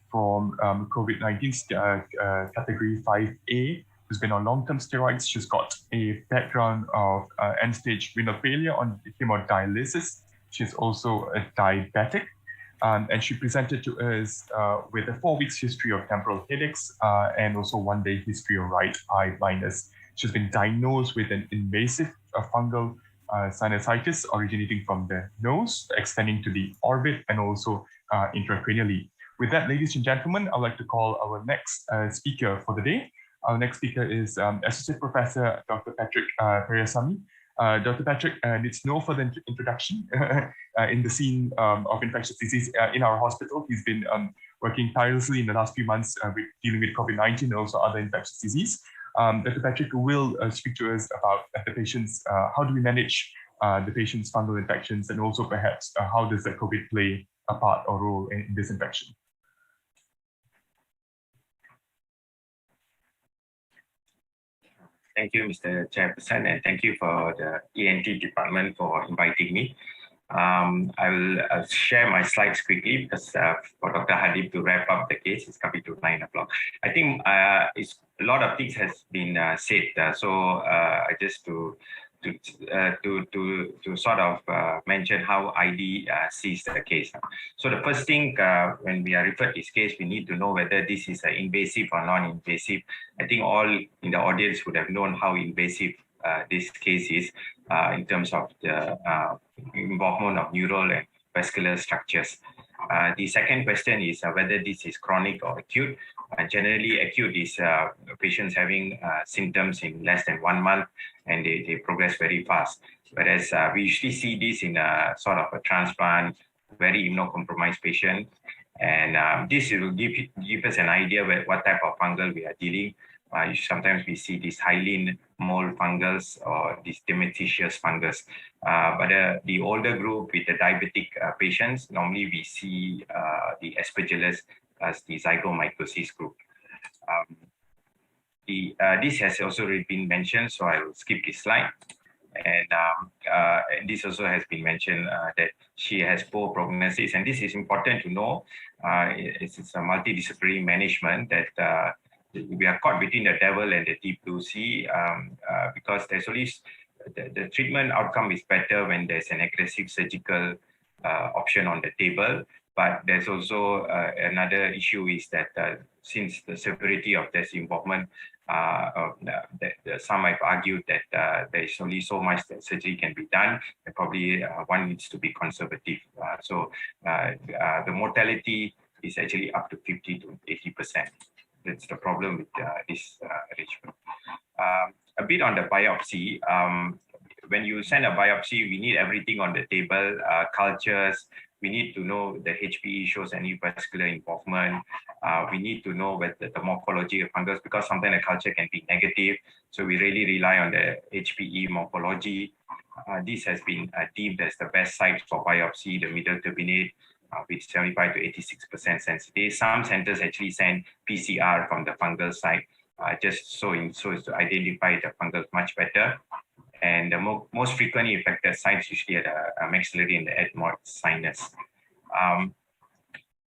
from COVID-19 category 5A, who's been on long-term steroids. She's got a background of end-stage renal failure on hemodialysis. She's also a diabetic. And she presented to us with a 4 weeks history of temporal headaches and also 1 day history of right eye blindness. She's been diagnosed with an invasive fungal sinusitis originating from the nose, extending to the orbit and also intracranially. With that, ladies and gentlemen, I'd like to call our next speaker for the day. Our next speaker is Associate Professor Dr. Patrick Periasamy. Dr. Patrick needs no further introduction in the scene of infectious disease in our hospital. He's been working tirelessly in the last few months with dealing with COVID-19 and also other infectious disease. Dr. Patrick will speak to us about the patients, how do we manage the patient's fungal infections, and also perhaps how does the COVID play a part or role in this infection. Thank you, Mr. Chairperson, and thank you for the ENT department for inviting me. I will share my slides quickly because for Dr. Hadib to wrap up the case, it's coming to 9 o'clock. I think it's a lot of things has been said, so I just to sort of mention how ID sees the case. So the first thing when we are referred this case, we need to know whether this is invasive or non-invasive. I think all in the audience would have known how invasive this case is in terms of the involvement of neural and vascular structures. The second question is whether this is chronic or acute. Generally, acute is patients having symptoms in less than 1 month and they progress very fast. Whereas we usually see this in a sort of a transplant, very immunocompromised patient. And this will give us an idea of what type of fungal we are dealing. Sometimes we see these hyaline mold fungals or these dementitious fungus. But the older group with the diabetic patients, normally we see the Aspergillus as the zygomycosis group. This has also been mentioned, so I will skip this slide. And this also has been mentioned that she has poor prognosis, and this is important to know. It's a multidisciplinary management that we are caught between the devil and the deep blue sea because there's only the treatment outcome is better when there's an aggressive surgical option on the table. But there's also another issue is that since the severity of this involvement, some have argued that there is only so much that surgery can be done, and probably one needs to be conservative. So the mortality is actually up to 50 to 80%. That's the problem with this arrangement. A bit on the biopsy. When you send a biopsy, we need everything on the table, cultures. We need to know the HPE shows any vascular involvement. We need to know whether the morphology of fungus, because sometimes the culture can be negative. So we really rely on the HPE morphology. This has been deemed as the best site for biopsy, the middle turbinate, with 75 to 86% sensitivity. Some centers actually send PCR from the fungal site, just so as to identify the fungus much better. And the most frequently affected sites usually are the maxillary and the ethmoid sinus.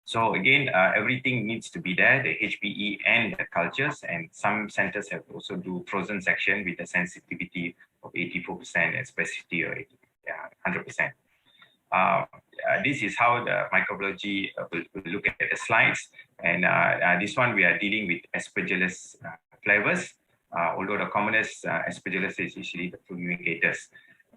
So again, everything needs to be there, the HPE and the cultures, and some centers have also do frozen section with a sensitivity of 84% and specificity of 100%. This is how the microbiology will look at the slides. And this one, we are dealing with Aspergillus flavus. although the commonest aspergillus is usually the fumigators.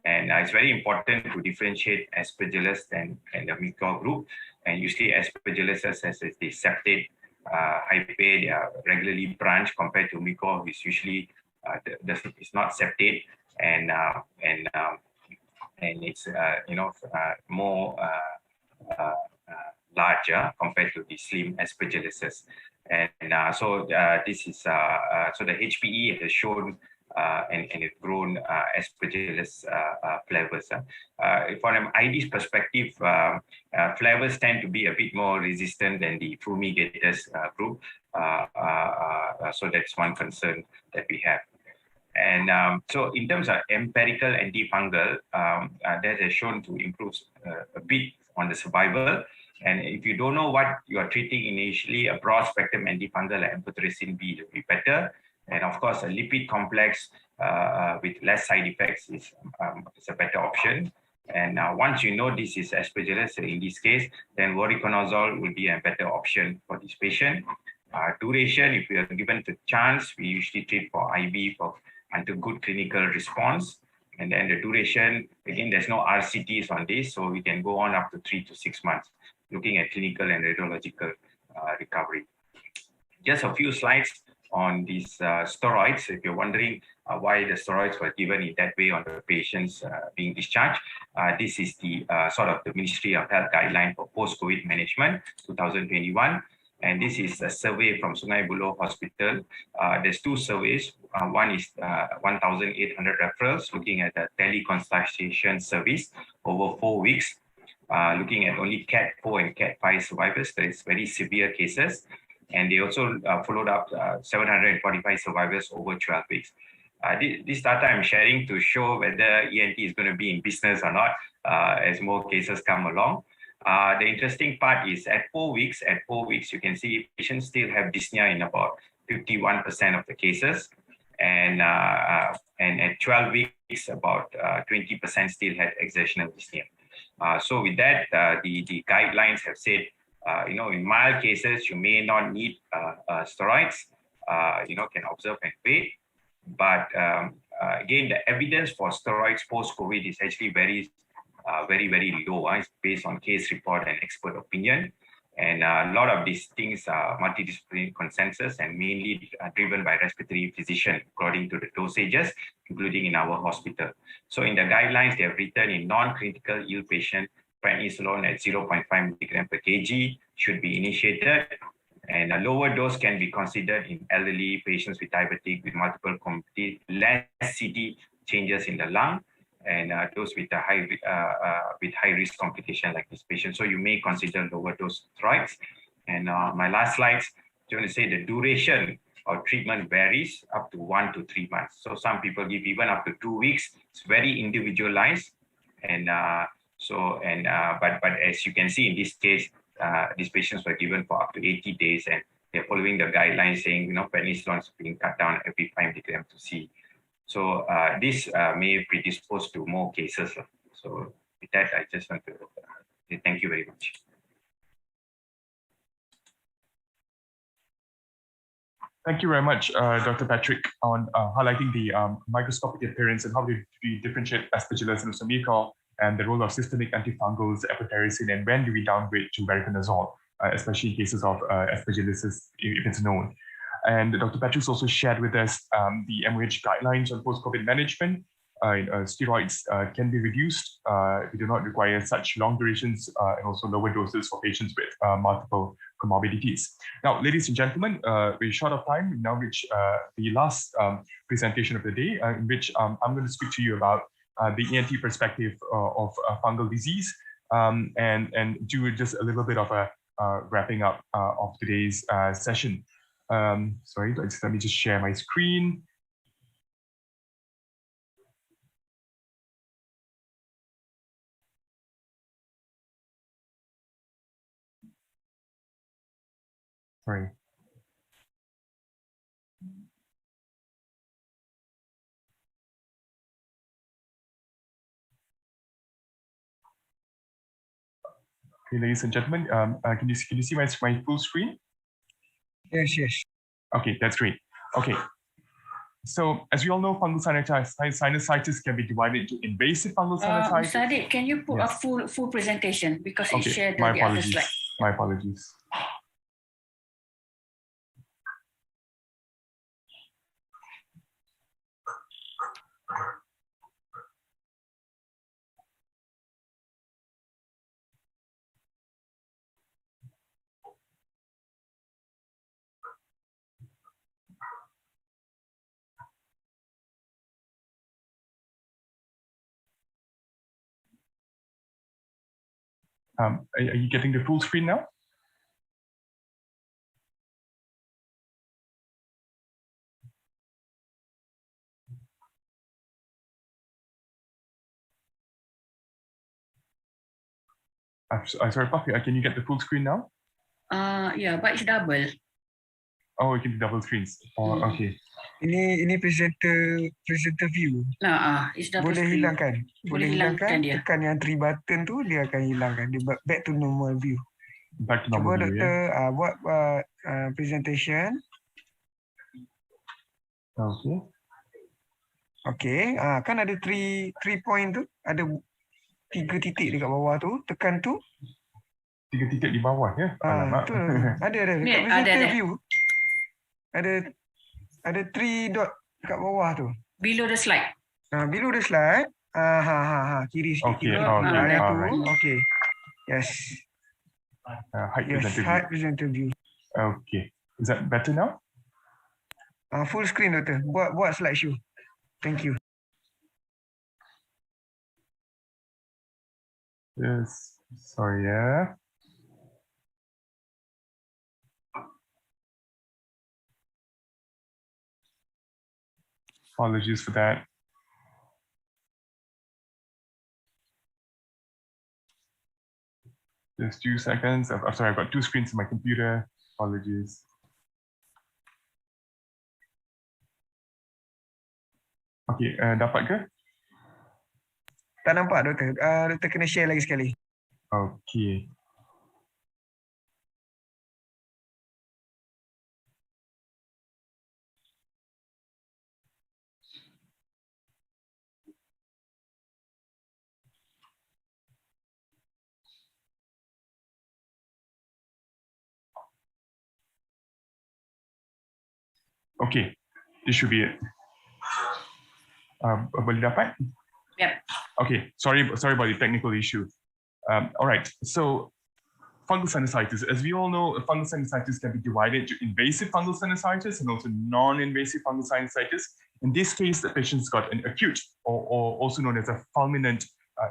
And it's very important to differentiate aspergillus and the myco group. And usually aspergillus as the septate hyphae, they are regularly branched compared to myco, which usually is not septate, and it's more larger compared to the slim aspergilluses. And so this is so the HPE has shown and it's grown aspergillus flavors. From an ID's perspective, flavors tend to be a bit more resistant than the fumigators group. So that's one concern that we have. And so in terms of empirical antifungal, that has shown to improve a bit on the survival. And if you don't know what you are treating initially, a broad spectrum antifungal like amphotericin B will be better. And of course, a lipid complex with less side effects is a better option. And once you know this is aspergillus, in this case, then voriconazole will be a better option for this patient. Duration, if we are given the chance, we usually treat for IV until good clinical response. And then the duration, again, there's no RCTs on this, so we can go on up to 3 to 6 months, looking at clinical and radiological recovery. Just a few slides on these steroids. If you're wondering why the steroids were given in that way on the patients being discharged, this is the sort of the Ministry of Health guideline for post-COVID management, 2021. And this is a survey from Sungai Buloh Hospital. There's two surveys. One is 1,800 referrals looking at the teleconsultation service over 4 weeks, looking at only Cat 4 and Cat 5 survivors. That is very severe cases. And they also followed up 745 survivors over 12 weeks. This data I'm sharing to show whether ENT is going to be in business or not as more cases come along. The interesting part is at 4 weeks, you can see patients still have dyspnea in about 51% of the cases. And at 12 weeks, about 20% still had exertional dyspnea. So with that, the guidelines have said, in mild cases, you may not need steroids, can observe and wait. But again, the evidence for steroids post-COVID is actually very low. It's based on case report and expert opinion. And a lot of these things are multidisciplinary consensus and mainly driven by respiratory physician according to the dosages, including in our hospital. So in the guidelines, they have written in non-critical ill patient, prednisolone at 0.5 milligram per kg should be initiated. And a lower dose can be considered in elderly patients with diabetic with multiple comorbidity, less CT changes in the lung, and those with a high risk complication like this patient. So you may consider lower dose steroids. And my last slides, I want to say the duration of treatment varies up to 1 to 3 months. So some people give even up to 2 weeks. It's very individualized. And but as you can see in this case, these patients were given for up to 80 days, and they're following the guidelines saying, prednisolone is being cut down every 5 milligram to C. So this may predispose to more cases. So with that, I just want to say thank you very much. Thank you very much, Dr. Patrick, on highlighting the microscopic appearance and how do we differentiate aspergillus and myco, and the role of systemic antifungals, amphotericin, and when do we downgrade to voriconazole, especially in cases of aspergillosis, if it's known. And Dr. Patrick's also shared with us the MOH guidelines on post-COVID management. Steroids can be reduced. We do not require such long durations and also lower doses for patients with multiple comorbidities. Now, ladies and gentlemen, we're short of time. We now reach the last presentation of the day, in which I'm going to speak to you about the ENT perspective of fungal disease, and do just a little bit of a wrapping up of today's session. Sorry, let me just share my screen. Sorry. Okay, ladies and gentlemen, can you see my full screen? Yes. Okay, that's great. Okay, So as we all know, fungal sinusitis can be divided into invasive fungal sinusitis. Sadiq, can you put a full presentation because it shared the other slide. My apologies. Are you getting the full screen now? I'm sorry, Papi, can you get the full screen now? Yeah, but it's double. Oh, it can be double screens. Oh, okay. Ini presenter view. It's double Boleh screen. hilangkan. Boleh hilangkan. Dia. Tekan yang 3 button tu, dia akan hilangkan. Dia back to normal view. Back to normal view. Cuba doktor buat presentation. Okay. Okay. Kan ada 3 point tu. Ada 3 titik dekat bawah tu. Tekan tu. 3 titik di bawah ya. Tu. Ada dekat presenter view. Ada 3 dot dekat bawah tu. Below the slide. Below the slide. Kiri sikit. Okay. Okay. Yes. Height presenter view. Okay. Is that better now? Full screen doktor. Buat slideshow. Thank you. Yes. Sorry, yeah. Apologies for that. Just 2 seconds. I'm sorry, I've got 2 screens on my computer. Apologies. Okay, dapat ke? Tak nampak doktor. Doktor kena share lagi sekali. Okay. Okay, this should be it. Boleh dapat? Yep. Okay, sorry about the technical issue. All right, so fungal sinusitis. As we all know, fungal sinusitis can be divided into invasive fungal sinusitis and also non-invasive fungal sinusitis. In this case, the patient's got an acute or also known as a fulminant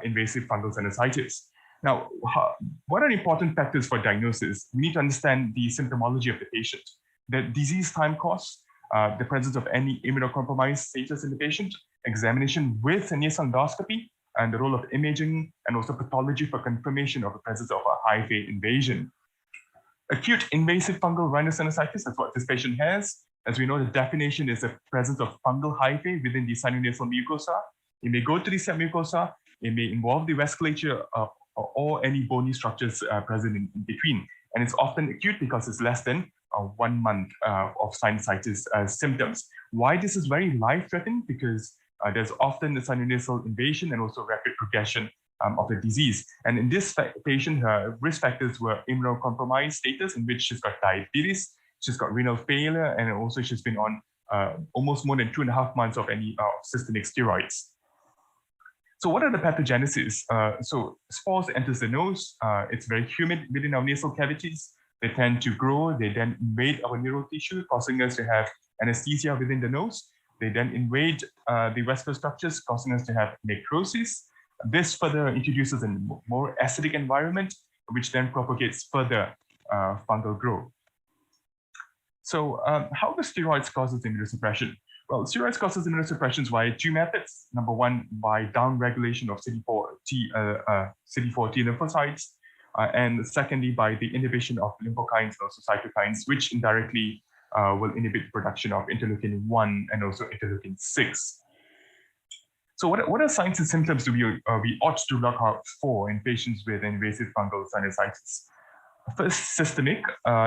invasive fungal sinusitis. Now, what are important factors for diagnosis? We need to understand the symptomology of the patient, the disease time course, the presence of any immunocompromised status in the patient, examination with a nasal endoscopy, and the role of imaging and also pathology for confirmation of the presence of a hyphae invasion. Acute invasive fungal rhinosinusitis is what this patient has. As we know, the definition is the presence of fungal hyphae within the sinonasal mucosa. It may go to the submucosa, it may involve the vasculature or any bony structures present in between. And it's often acute because it's less than 1 month of sinusitis symptoms. Why this is very life-threatening? Because there's often a sinonasal invasion and also rapid progression of the disease. And in this patient, her risk factors were immunocompromised status, in which she's got diabetes, she's got renal failure, and also she's been on almost more than 2.5 months of any systemic steroids. So what are the pathogenesis? So spores enters the nose. It's very humid within our nasal cavities. They tend to grow. They then invade our neural tissue, causing us to have anesthesia within the nose. They then invade the vascular structures, causing us to have necrosis. This further introduces a more acidic environment, which then propagates further fungal growth. So how do steroids causes immunosuppression? Well, steroids causes immunosuppression via 2 methods. Number 1, by downregulation of CD4T lymphocytes, and secondly, by the inhibition of lymphokines and also cytokines, which indirectly will inhibit production of interleukin-1 and also interleukin-6. So what are signs and symptoms do we ought to look out for in patients with invasive fungal sinusitis? First, systemic.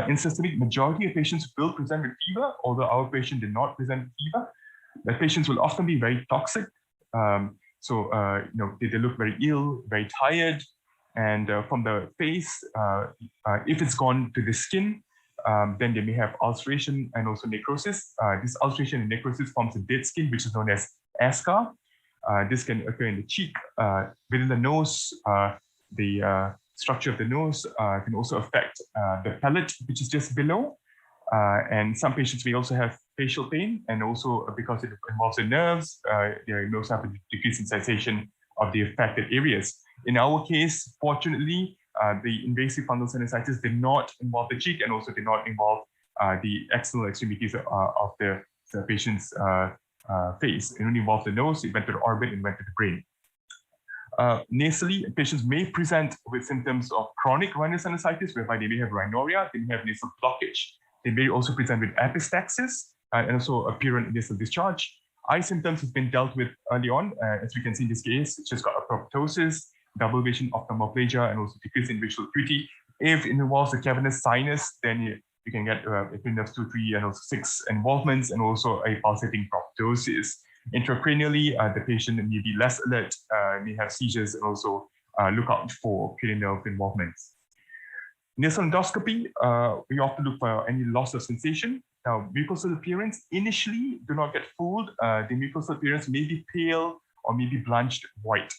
In systemic, majority of patients will present with fever, although our patient did not present with fever. The patients will often be very toxic. They look very ill, very tired. And from the face, if it's gone to the skin, then they may have ulceration and also necrosis. This ulceration and necrosis forms a dead skin, which is known as eschar. This can occur in the cheek, within the nose. The structure of the nose can also affect the palate, which is just below. And some patients may also have facial pain, and also because it involves the nerves, they may also have a decrease in sensation of the affected areas. In our case, fortunately, the invasive fungal sinusitis did not involve the cheek and also did not involve the external extremities of the patient's face. It only involved the nose, it went to the orbit, and went to the brain. Nasally, patients may present with symptoms of chronic rhinosinusitis, whereby they may have rhinorrhea, they may have nasal blockage. They may also present with epistaxis and also apparent nasal discharge. Eye symptoms have been dealt with early on, as we can see in this case. It's just got apoptosis, double vision, ophthalmoplegia, and also decrease in visual acuity. If it involves the cavernous sinus, then you can get epinephrine 2, 3, and also 6 involvements, and also a pulsating proptosis. Intracranially, the patient may be less alert, may have seizures, and also look out for cranial nerve involvements. Nasal endoscopy, we often look for any loss of sensation. Now, mucosal appearance, initially, do not get fooled. The mucosal appearance may be pale or may be blanched white.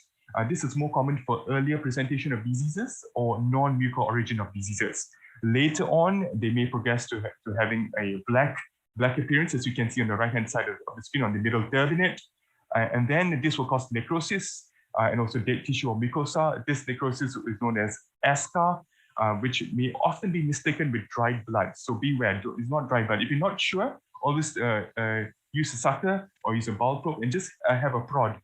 This is more common for earlier presentation of diseases or non-mucal origin of diseases. Later on, they may progress to having a black appearance, as you can see on the right-hand side of the screen on the middle turbinate. And then this will cause necrosis and also dead tissue or mucosa. This necrosis is known as eschar, which may often be mistaken with dried blood. So beware, it's not dried blood. If you're not sure, always use a sucker or use a bowel probe and just have a prod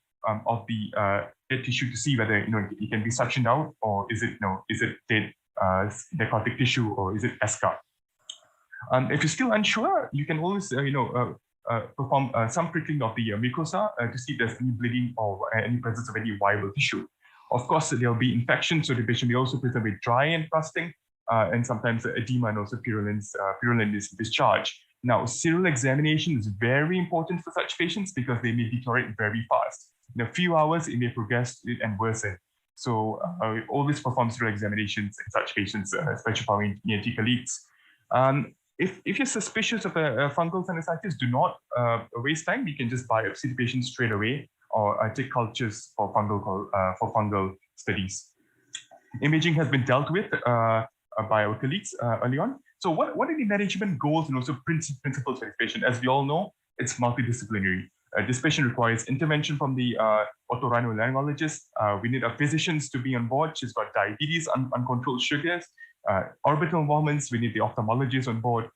of the dead tissue to see whether it can be suctioned out, or is it dead necrotic tissue, or is it eschar. If you're still unsure, you can always perform some prickling of the mucosa to see if there's any bleeding or any presence of any viable tissue. Of course, there'll be infection, so the patient may also present with dry and crusting, and sometimes edema and also purulent discharge. Now, serial examination is very important for such patients because they may deteriorate very fast. In a few hours, it may progress and worsen. So we always perform serial examinations in such patients, especially for our ENT colleagues. If you're suspicious of a fungal sinusitis, do not waste time. You can just biopsy the patient straight away, or take cultures for fungal studies. Imaging has been dealt with by our colleagues early on. So what are the management goals and also principles for this patient? As we all know, it's multidisciplinary. This patient requires intervention from the otorhinolaryngologist. We need our physicians to be on board. She's got diabetes, uncontrolled sugars, orbital involvements. We need the ophthalmologist on board.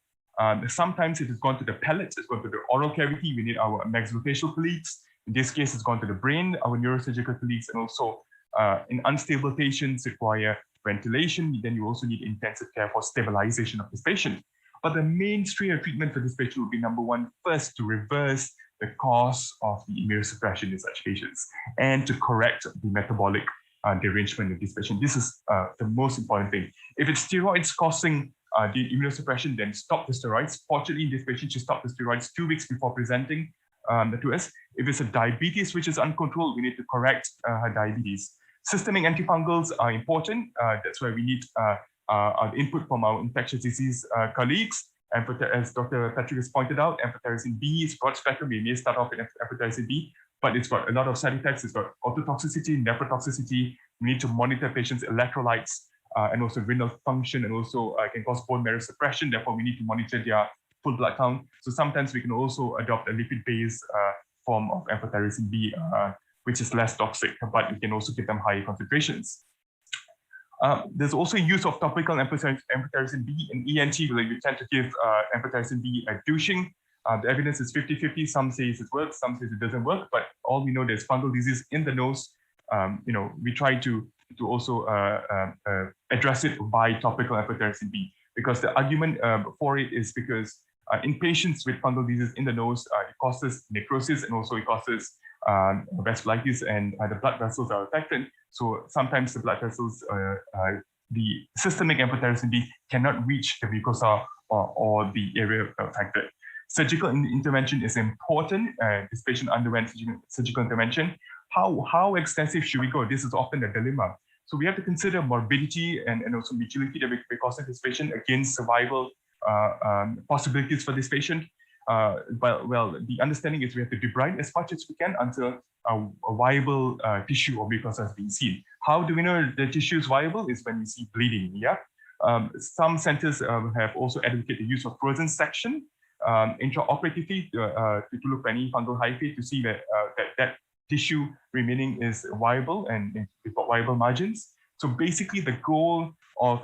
Sometimes it has gone to the palate, it's gone to the oral cavity. We need our maxillofacial colleagues. In this case, it's gone to the brain, our neurosurgical colleagues, and also in unstable patients require ventilation. Then you also need intensive care for stabilization of this patient. But the mainstay of treatment for this patient would be, number one, first to reverse the cause of the immunosuppression in such patients and to correct the metabolic derangement of this patient. This is the most important thing. If it's steroids causing the immunosuppression, then stop the steroids. Fortunately, in this patient, she stopped the steroids 2 weeks before presenting to us. If it's a diabetes which is uncontrolled, we need to correct her diabetes. Systemic antifungals are important. That's why we need input from our infectious disease colleagues. And as Dr. Patrick has pointed out, amphotericin B is broad spectrum. We may start off with amphotericin B, but it's got a lot of side effects. It's got ototoxicity, nephrotoxicity. We need to monitor patients' electrolytes and also renal function, and also can cause bone marrow suppression. Therefore, we need to monitor their full blood count. So sometimes we can also adopt a lipid-based form of amphotericin B, which is less toxic, but we can also give them higher concentrations. There's also use of topical amphotericin B in ENT. We tend to give amphotericin B at douching. The evidence is 50-50. Some say it works, some say it doesn't work. But all we know, there's fungal disease in the nose. We try to also address it by topical amphotericin B, because the argument for it is because in patients with fungal disease in the nose, it causes necrosis, and also it causes vasculitis, and the blood vessels are affected. So sometimes the blood vessels, the systemic amphotericin B cannot reach the mucosa or the area affected. Surgical intervention is important. This patient underwent surgical intervention. How extensive should we go? This is often a dilemma. So we have to consider morbidity and also mutility that may cause this patient against survival possibilities for this patient. Well, the understanding is we have to debride as much as we can until a viable tissue or mucosa has been seen. How do we know the tissue is viable? Is when we see bleeding. Yeah. Some centers have also advocated the use of frozen section intraoperatively to look for any fungal hyphae to see that tissue remaining is viable and we've got viable margins. So basically, the goal of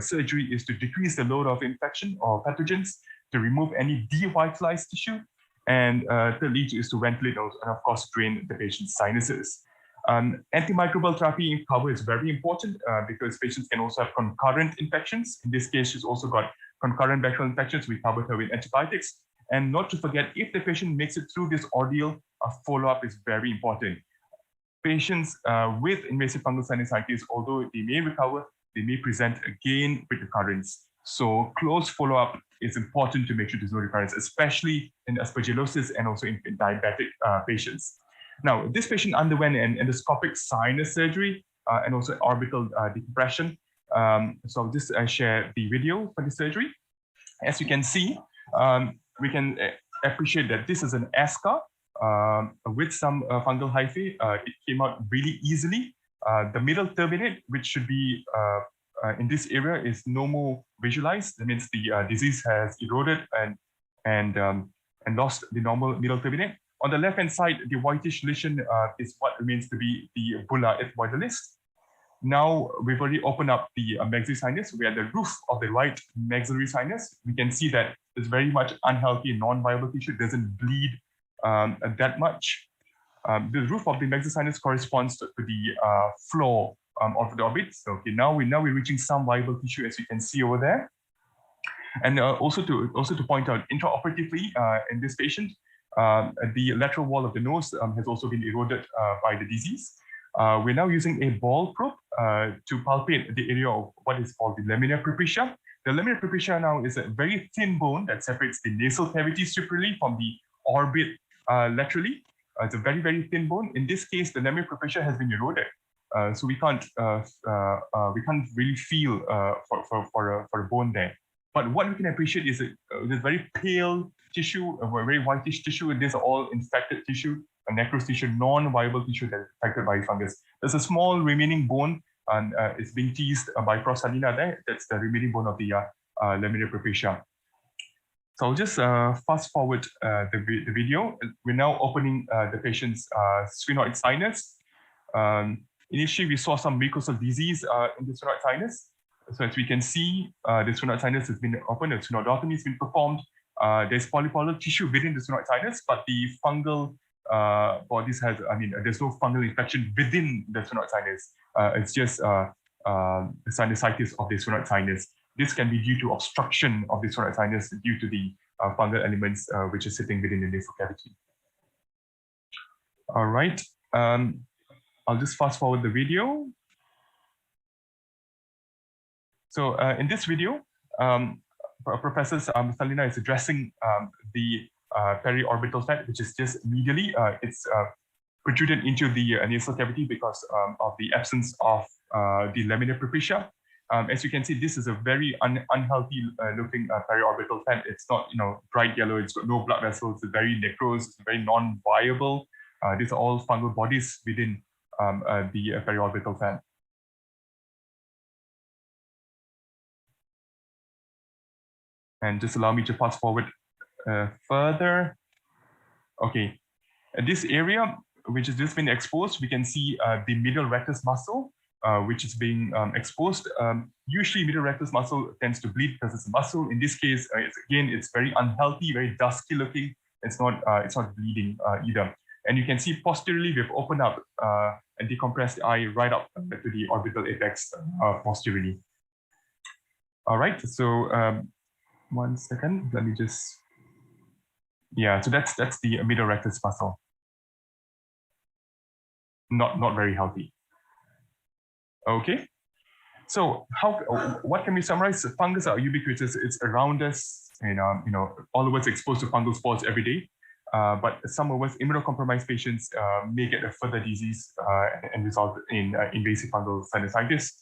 surgery is to decrease the load of infection or pathogens, to remove any devitalized tissue, and thirdly is to ventilate those and of course drain the patient's sinuses. Antimicrobial therapy in cover is very important because patients can also have concurrent infections. In this case, she's also got concurrent bacterial infections. We covered her with antibiotics. And not to forget, if the patient makes it through this ordeal, a follow-up is very important. Patients with invasive fungal sinusitis, although they may recover, they may present again with recurrence. So close follow-up is important to make sure there's no recurrence, especially in aspergillosis and also in diabetic patients. Now, this patient underwent an endoscopic sinus surgery and also orbital decompression. So I'll just share the video for the surgery. As you can see, we can appreciate that this is an ASCA with some fungal hyphae. It came out really easily. The middle turbinate, which should be in this area, is no more visualized. That means the disease has eroded and lost the normal middle turbinate. On the left-hand side, the whitish lesion is what remains to be the bulla epiphysalis. Now we've already opened up the maxillary sinus. We are the roof of the right maxillary sinus. We can see that it's very much unhealthy, non-viable tissue. It doesn't bleed that much. The roof of the maxillary sinus corresponds to the floor of the orbit. So okay, now we're reaching some viable tissue, as you can see over there. And also to point out, intraoperatively in this patient, the lateral wall of the nose has also been eroded by the disease. We're now using a ball probe to palpate the area of what is called the lamina propria. The lamina propria now is a very thin bone that separates the nasal cavity superiorly from the orbit laterally. It's a very, very thin bone. In this case, the lamina propria has been eroded. So we can't really feel for a bone there. But what we can appreciate is this very pale tissue, a very whitish tissue, and these are all infected tissue, a necrous tissue, non-viable tissue that is affected by fungus. There's a small remaining bone, and it's being teased by Prof. Salina there. That's the remaining bone of the lamina propria. So I'll just fast forward the video. We're now opening the patient's sphenoid sinus. Initially, we saw some mucosal disease in the sphenoid sinus. So as we can see, the sphenoid sinus has been opened, the sphenoidotomy has been performed. There's polypoidal tissue within the sphenoid sinus, but the fungal bodies has, there's no fungal infection within the sphenoid sinus. It's just the sinusitis of the sphenoid sinus. This can be due to obstruction of the sphenoid sinus due to the fungal elements which is sitting within the nasal cavity. All right, I'll just fast forward the video. So in this video, Professor Salina is addressing the periorbital fat, which is just medially. It's protruded into the nasal cavity because of the absence of the lamina propria. As you can see, this is a very unhealthy looking periorbital fat. It's not, bright yellow. It's got no blood vessels. It's very necrose. It's very non-viable. These are all fungal bodies within the periorbital fat. And just allow me to fast forward further. Okay, this area, which has just been exposed, we can see the middle rectus muscle, which is being exposed. Usually middle rectus muscle tends to bleed because it's a muscle. In this case, it's very unhealthy, very dusky looking. It's not bleeding either. And you can see posteriorly, we've opened up and decompressed the eye right up to the orbital apex posteriorly. All right, so 1 second, let me just, so that's the middle rectus muscle. Not very healthy. Okay, so what can we summarize? Fungus are ubiquitous. It's around us and all of us exposed to fungal spores every day. But some of us immunocompromised patients may get a further disease and result in invasive fungal sinusitis.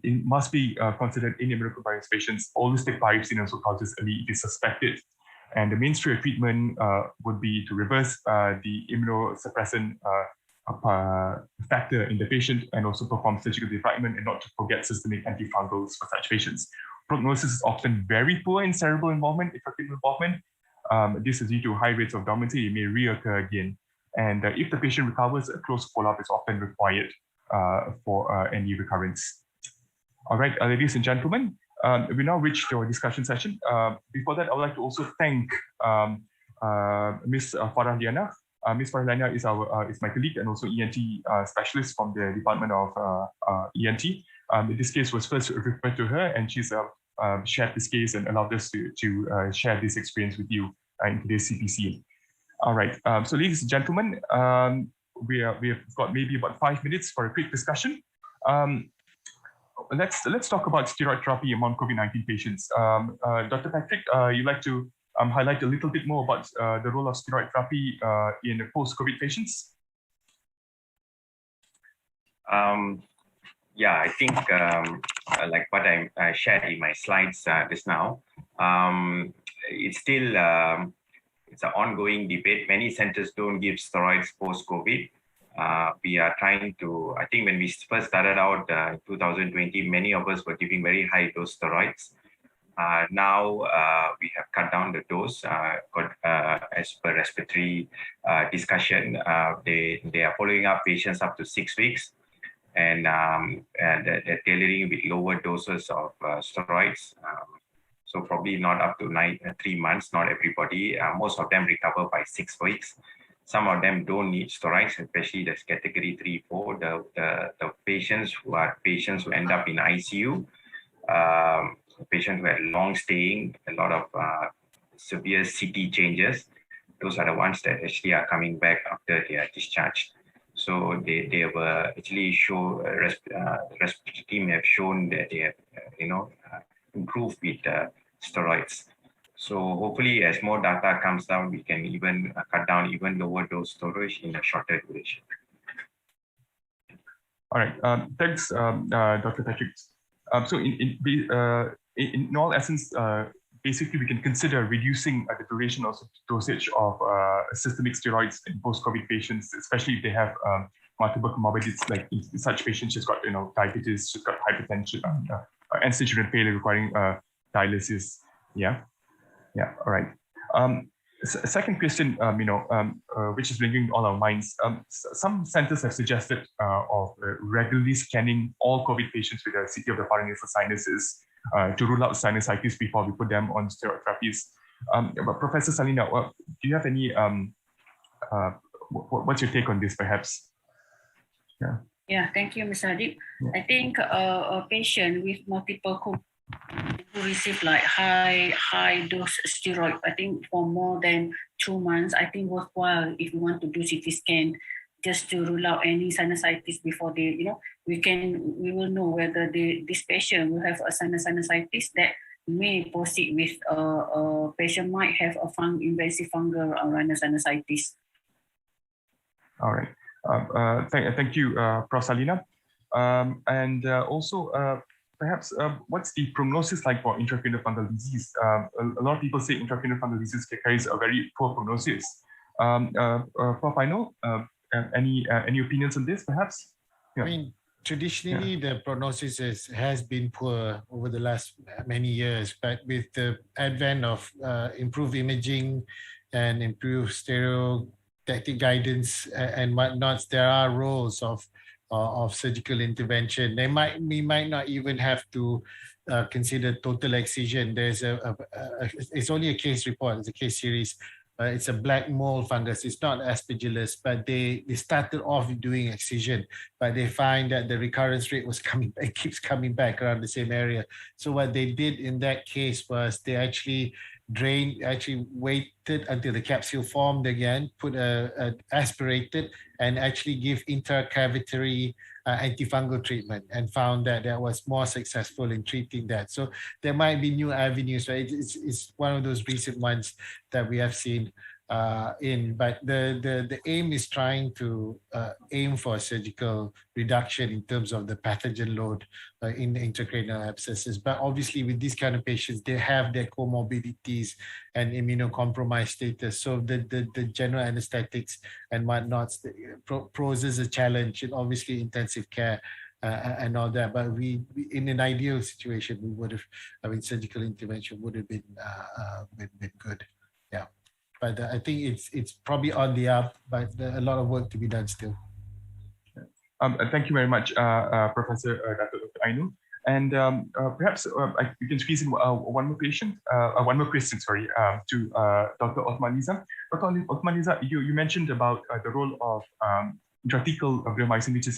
It must be considered in immunocompromised patients. Holistic biopsy and cultures early if suspected. And the mainstream treatment would be to reverse the immunosuppressant factor in the patient and also perform surgical debridement, and not to forget systemic antifungals for such patients. Prognosis is often very poor in cerebral involvement, effective involvement. This is due to high rates of dormancy. It may reoccur again. And if the patient recovers, a close follow-up is often required for any recurrence. All right, ladies and gentlemen, we now reached our discussion session. Before that, I would like to also thank Ms. Farah Liana. Ms. Farah Liana is my colleague and also ENT specialist from the Department of ENT. This case was first referred to her, and she's shared this case and allowed us to share this experience with you in today's CPC. All right, so ladies and gentlemen, we have got maybe about 5 minutes for a quick discussion. Let's talk about steroid therapy among COVID-19 patients. Dr. Patrick, you'd like to highlight a little bit more about the role of steroid therapy in post-COVID patients? Yeah, I think like what I shared in my slides just now, it's still it's an ongoing debate. Many centers don't give steroids post-COVID. We are trying to, I think when we first started out in 2020, many of us were giving very high dose steroids. Now we have cut down the dose as per respiratory discussion. They are following up patients up to 6 weeks, and they're tailoring with lower doses of steroids. So probably not up to 3 months, not everybody. Most of them recover by 6 weeks. Some of them don't need steroids, especially that's category 3, 4. The patients who end up in ICU, patients who are long staying, a lot of severe CT changes, those are the ones that actually are coming back after they are discharged. So they were actually respiratory team have shown that they have improved with steroids. So hopefully, as more data comes down, we can even cut down even lower dose storage in a shorter duration. All right, thanks, Dr. Patrick. So in all essence, basically we can consider reducing the duration of dosage of systemic steroids in post-COVID patients, especially if they have multiple comorbidities. Like in such patients, she's got diabetes, she's got hypertension, end-stage renal failure requiring dialysis. Yeah, all right. Second question, which is ringing all our minds. Some centers have suggested of regularly scanning all COVID patients with a CT of the pharyngeal sinuses to rule out sinusitis before we put them on steroid therapies. But Professor Salina, do you have any, what's your take on this perhaps? Yeah, thank you, Mr. Adib. Yeah. I think a patient with multiple who receive like high dose steroid, I think for more than 2 months, I think worthwhile if you want to do CT scan just to rule out any sinusitis before they, we will know whether this patient will have a sinusitis that may proceed with a patient might have a invasive fungal rhinosinusitis. All right. Thank you, Prof. Salina. And also, perhaps, what's the prognosis like for intracranial fungal disease? A lot of people say intracranial fungal disease carries a very poor prognosis. Prof, I know, any opinions on this, perhaps? Yeah. I mean, traditionally, the prognosis has been poor over the last many years, but with the advent of improved imaging and improved stereotactic guidance and whatnot, there are roles of surgical intervention. We might not even have to consider total excision. There's it's only a case report, it's a case series. It's a black mold fungus. It's not aspergillus, but they started off doing excision, but they find that the recurrence rate was keeps coming back around the same area. So what they did in that case was they actually drained, actually waited until the capsule formed again, aspirated, and actually give intracavitary antifungal treatment, and found that that was more successful in treating that. So there might be new avenues, right? It's one of those recent ones that we have seen but the aim is trying to aim for surgical reduction in terms of the pathogen load in intracranial abscesses. But obviously with these kind of patients, they have their comorbidities and immunocompromised status. So the general anesthetics and whatnot poses a challenge in obviously intensive care and all that. But we in an ideal situation, we would have, surgical intervention would have been good. Yeah. But I think it's probably on the up, but a lot of work to be done still. Thank you very much, Professor Dato Ainu. And perhaps you can squeeze in one more question, to Dr. Othmaniza. Dr. Othmaniza, you mentioned about the role of intrathecal bleomycin, which is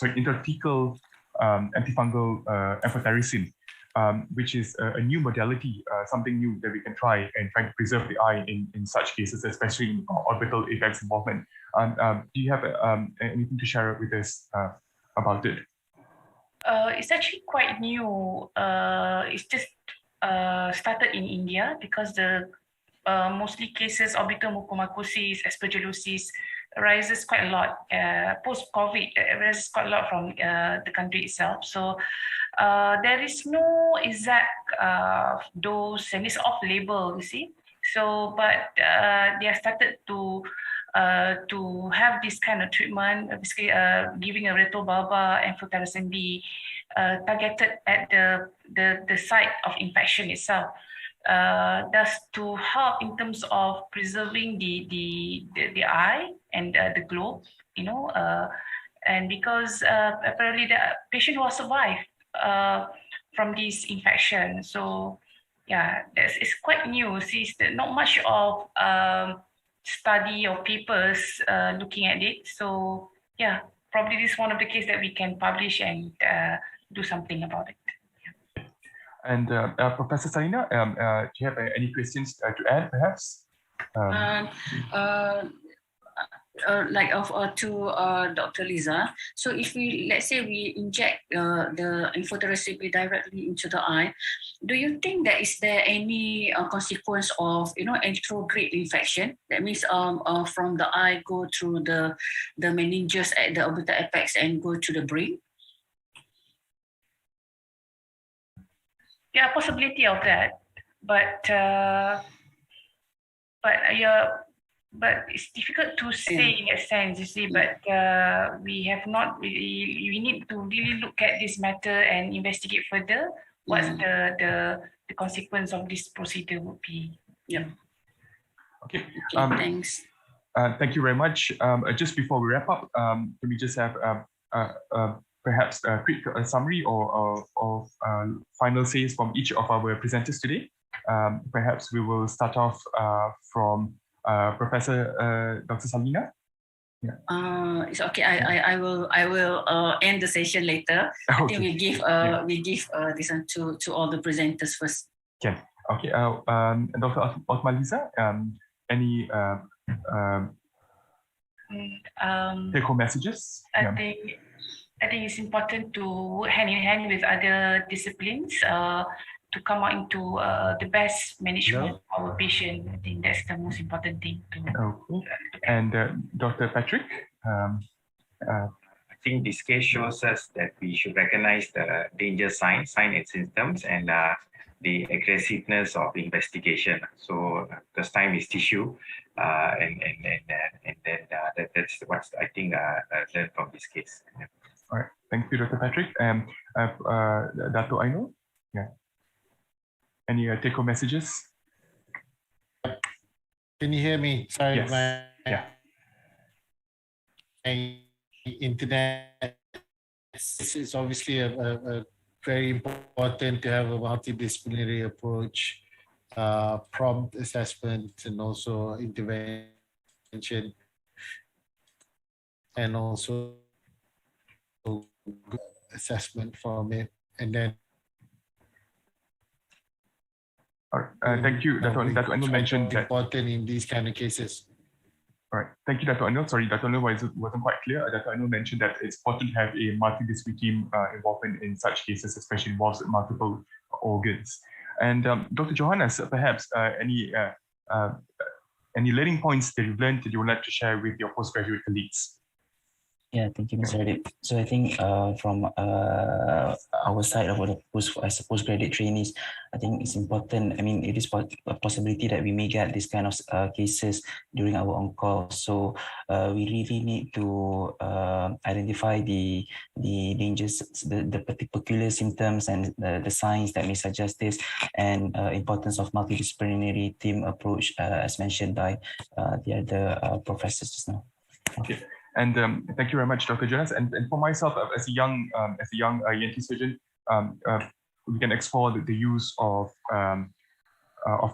intrathecal antifungal amphotericin, which is a new modality, something new that we can try and try to preserve the eye in such cases, especially in orbital apex involvement. Do you have anything to share with us about it? It's actually quite new. It's just started in India because the mostly cases orbital mucormycosis, aspergillosis rises quite a lot. Post-COVID, it rises quite a lot from the country itself. So there is no exact dose, and it's off-label, you see. So, but they have started to have this kind of treatment, basically giving a retrobulbar amphotericin B targeted at the site of infection itself. That's to help in terms of preserving the eye and the globe, and because apparently the patient will survive from this infection. So yeah, it's quite new. See, not much of study or papers looking at it. So yeah, probably this is one of the cases that we can publish and do something about it. And Professor Salina, do you have any questions to add, perhaps? To Dr. Liza. So if let's say we inject the amphotericin B directly into the eye, do you think that is there any consequence of anterograde infection? That means from the eye go through the meninges at the orbital apex and go to the brain? Yeah, possibility of that, but it's difficult to say in a sense, you see. But we have not. We need to really look at this matter and investigate further. What's the consequence of this procedure would be? Yeah. Okay. Thanks. Thank you very much. Just before we wrap up, can we just have perhaps a quick summary or final says from each of our presenters today? Perhaps we will start off from Professor Dr. Salina. Yeah. It's okay. I will end the session later. Okay. I think we give this one to all the presenters first. Okay. Okay. Dr. Othmaniza, any take-home messages? I think it's important to work hand in hand with other disciplines to come out into the best management of our patient. I think that's the most important thing. Okay. And Dr. Patrick? I think this case shows us that we should recognize the danger signs and symptoms, and the aggressiveness of investigation. So because time is tissue, and then that's what I think I learned from this case. Yeah. All right. Thank you, Dr. Patrick. Dato Ainu? Yeah. Any take-home messages? Can you hear me? Sorry, yes. my internet. This is obviously a very important to have a multidisciplinary approach, prompt assessment, and also intervention, and also assessment from it, and then All right. Thank you, Dato. Dato Anil mentioned that important in these kind of cases. All right. Thank you, Dato Anil. Sorry, Dato Anil wasn't quite clear. Dato Anil mentioned that it's important to have a multidisciplinary team involved in such cases, especially involves multiple organs. And Dr. Johannes, perhaps any learning points that you've learned that you would like to share with your postgraduate colleagues? Yeah, thank you, Mr. Adib. So I think from our side of the postgraduate trainees, I think it's important. I mean, it is a possibility that we may get this kind of cases during our on-call. So we really need to identify the dangers, the peculiar symptoms and the signs that may suggest this, and importance of multidisciplinary team approach, as mentioned by the other professors just now. Okay. And thank you very much, Dr. Jonas. And for myself, as a young ENT surgeon, we can explore the use of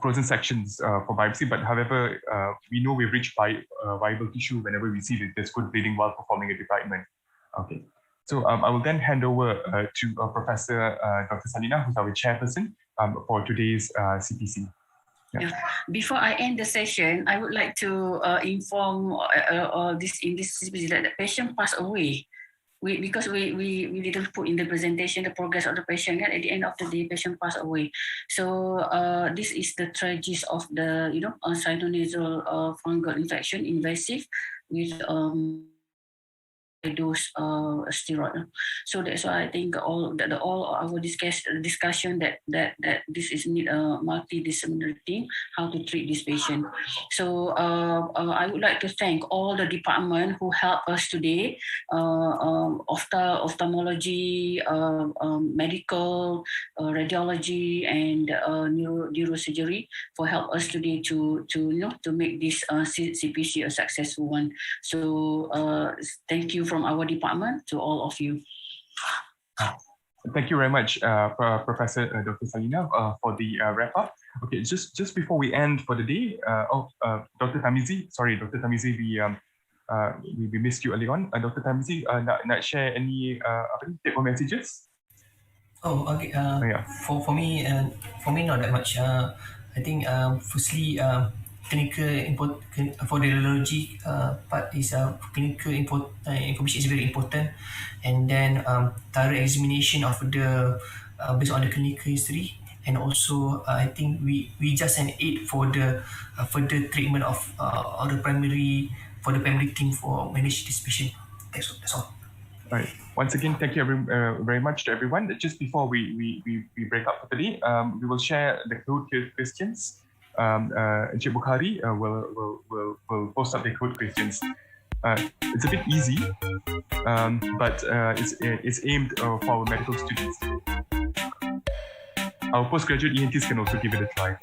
frozen sections for biopsy. But however, we know we've reached viable tissue whenever we see that there's good bleeding while performing a debridement. Okay. So I will then hand over to Professor Dr. Salina, who's our chairperson for today's CPC. Yeah. Before I end the session, I would like to inform this CPC that the patient passed away. Because we didn't put in the presentation the progress of the patient, and at the end of the day, patient passed away. So this is the tragedy of the sinonasal fungal infection, invasive with dose steroid. So that's why I think all our discussion that this is need a multidisciplinary team how to treat this patient. So I would like to thank all the department who helped us today, ophthalmology, medical, radiology, and neurosurgery for help us today to make this CPC a successful one. So thank you from our department to all of you. Thank you very much, Professor Dr. Salina, for the wrap up. Okay, just before we end for the day, Dr. Tamizi, we missed you early on. Dr. Tamizi, nak share any take home messages? Oh, okay. Yeah. For me, not that much. I think firstly, clinical for the radiology part is clinical information is very important, and then thorough examination of the based on the clinical history, and also I think we just an aid for the further treatment of the primary team for manage this patient. That's all. All right. Once again, thank you very much to everyone. Just before we break up for today, we will share the code questions. Encik Bukhari will post up the code questions. It's a bit easy, but it's aimed for our medical students. Our postgraduate ENTs can also give it a try.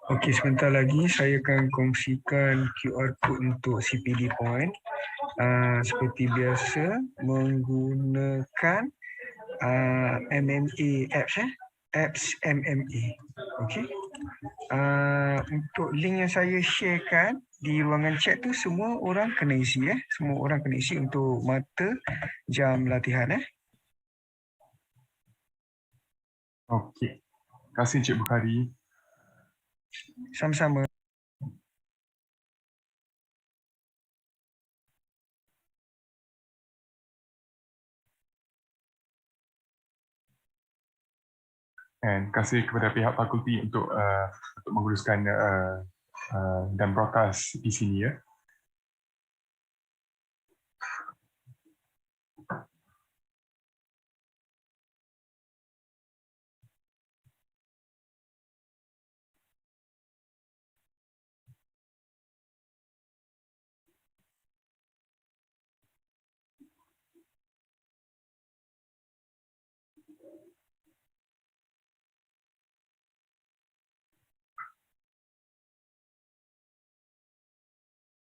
Okey, sebentar lagi saya akan kongsikan QR code untuk CPD Point. Seperti biasa menggunakan MMA apps MMA. Okey. Untuk link yang saya sharekan di ruangan chat tu semua orang kena isi Semua orang kena isi untuk mata jam latihan Okey. Terima kasih Encik Bukhari. Sama-sama. Dan terima kasih kepada pihak fakulti untuk menguruskan dan broadcast di sini ya.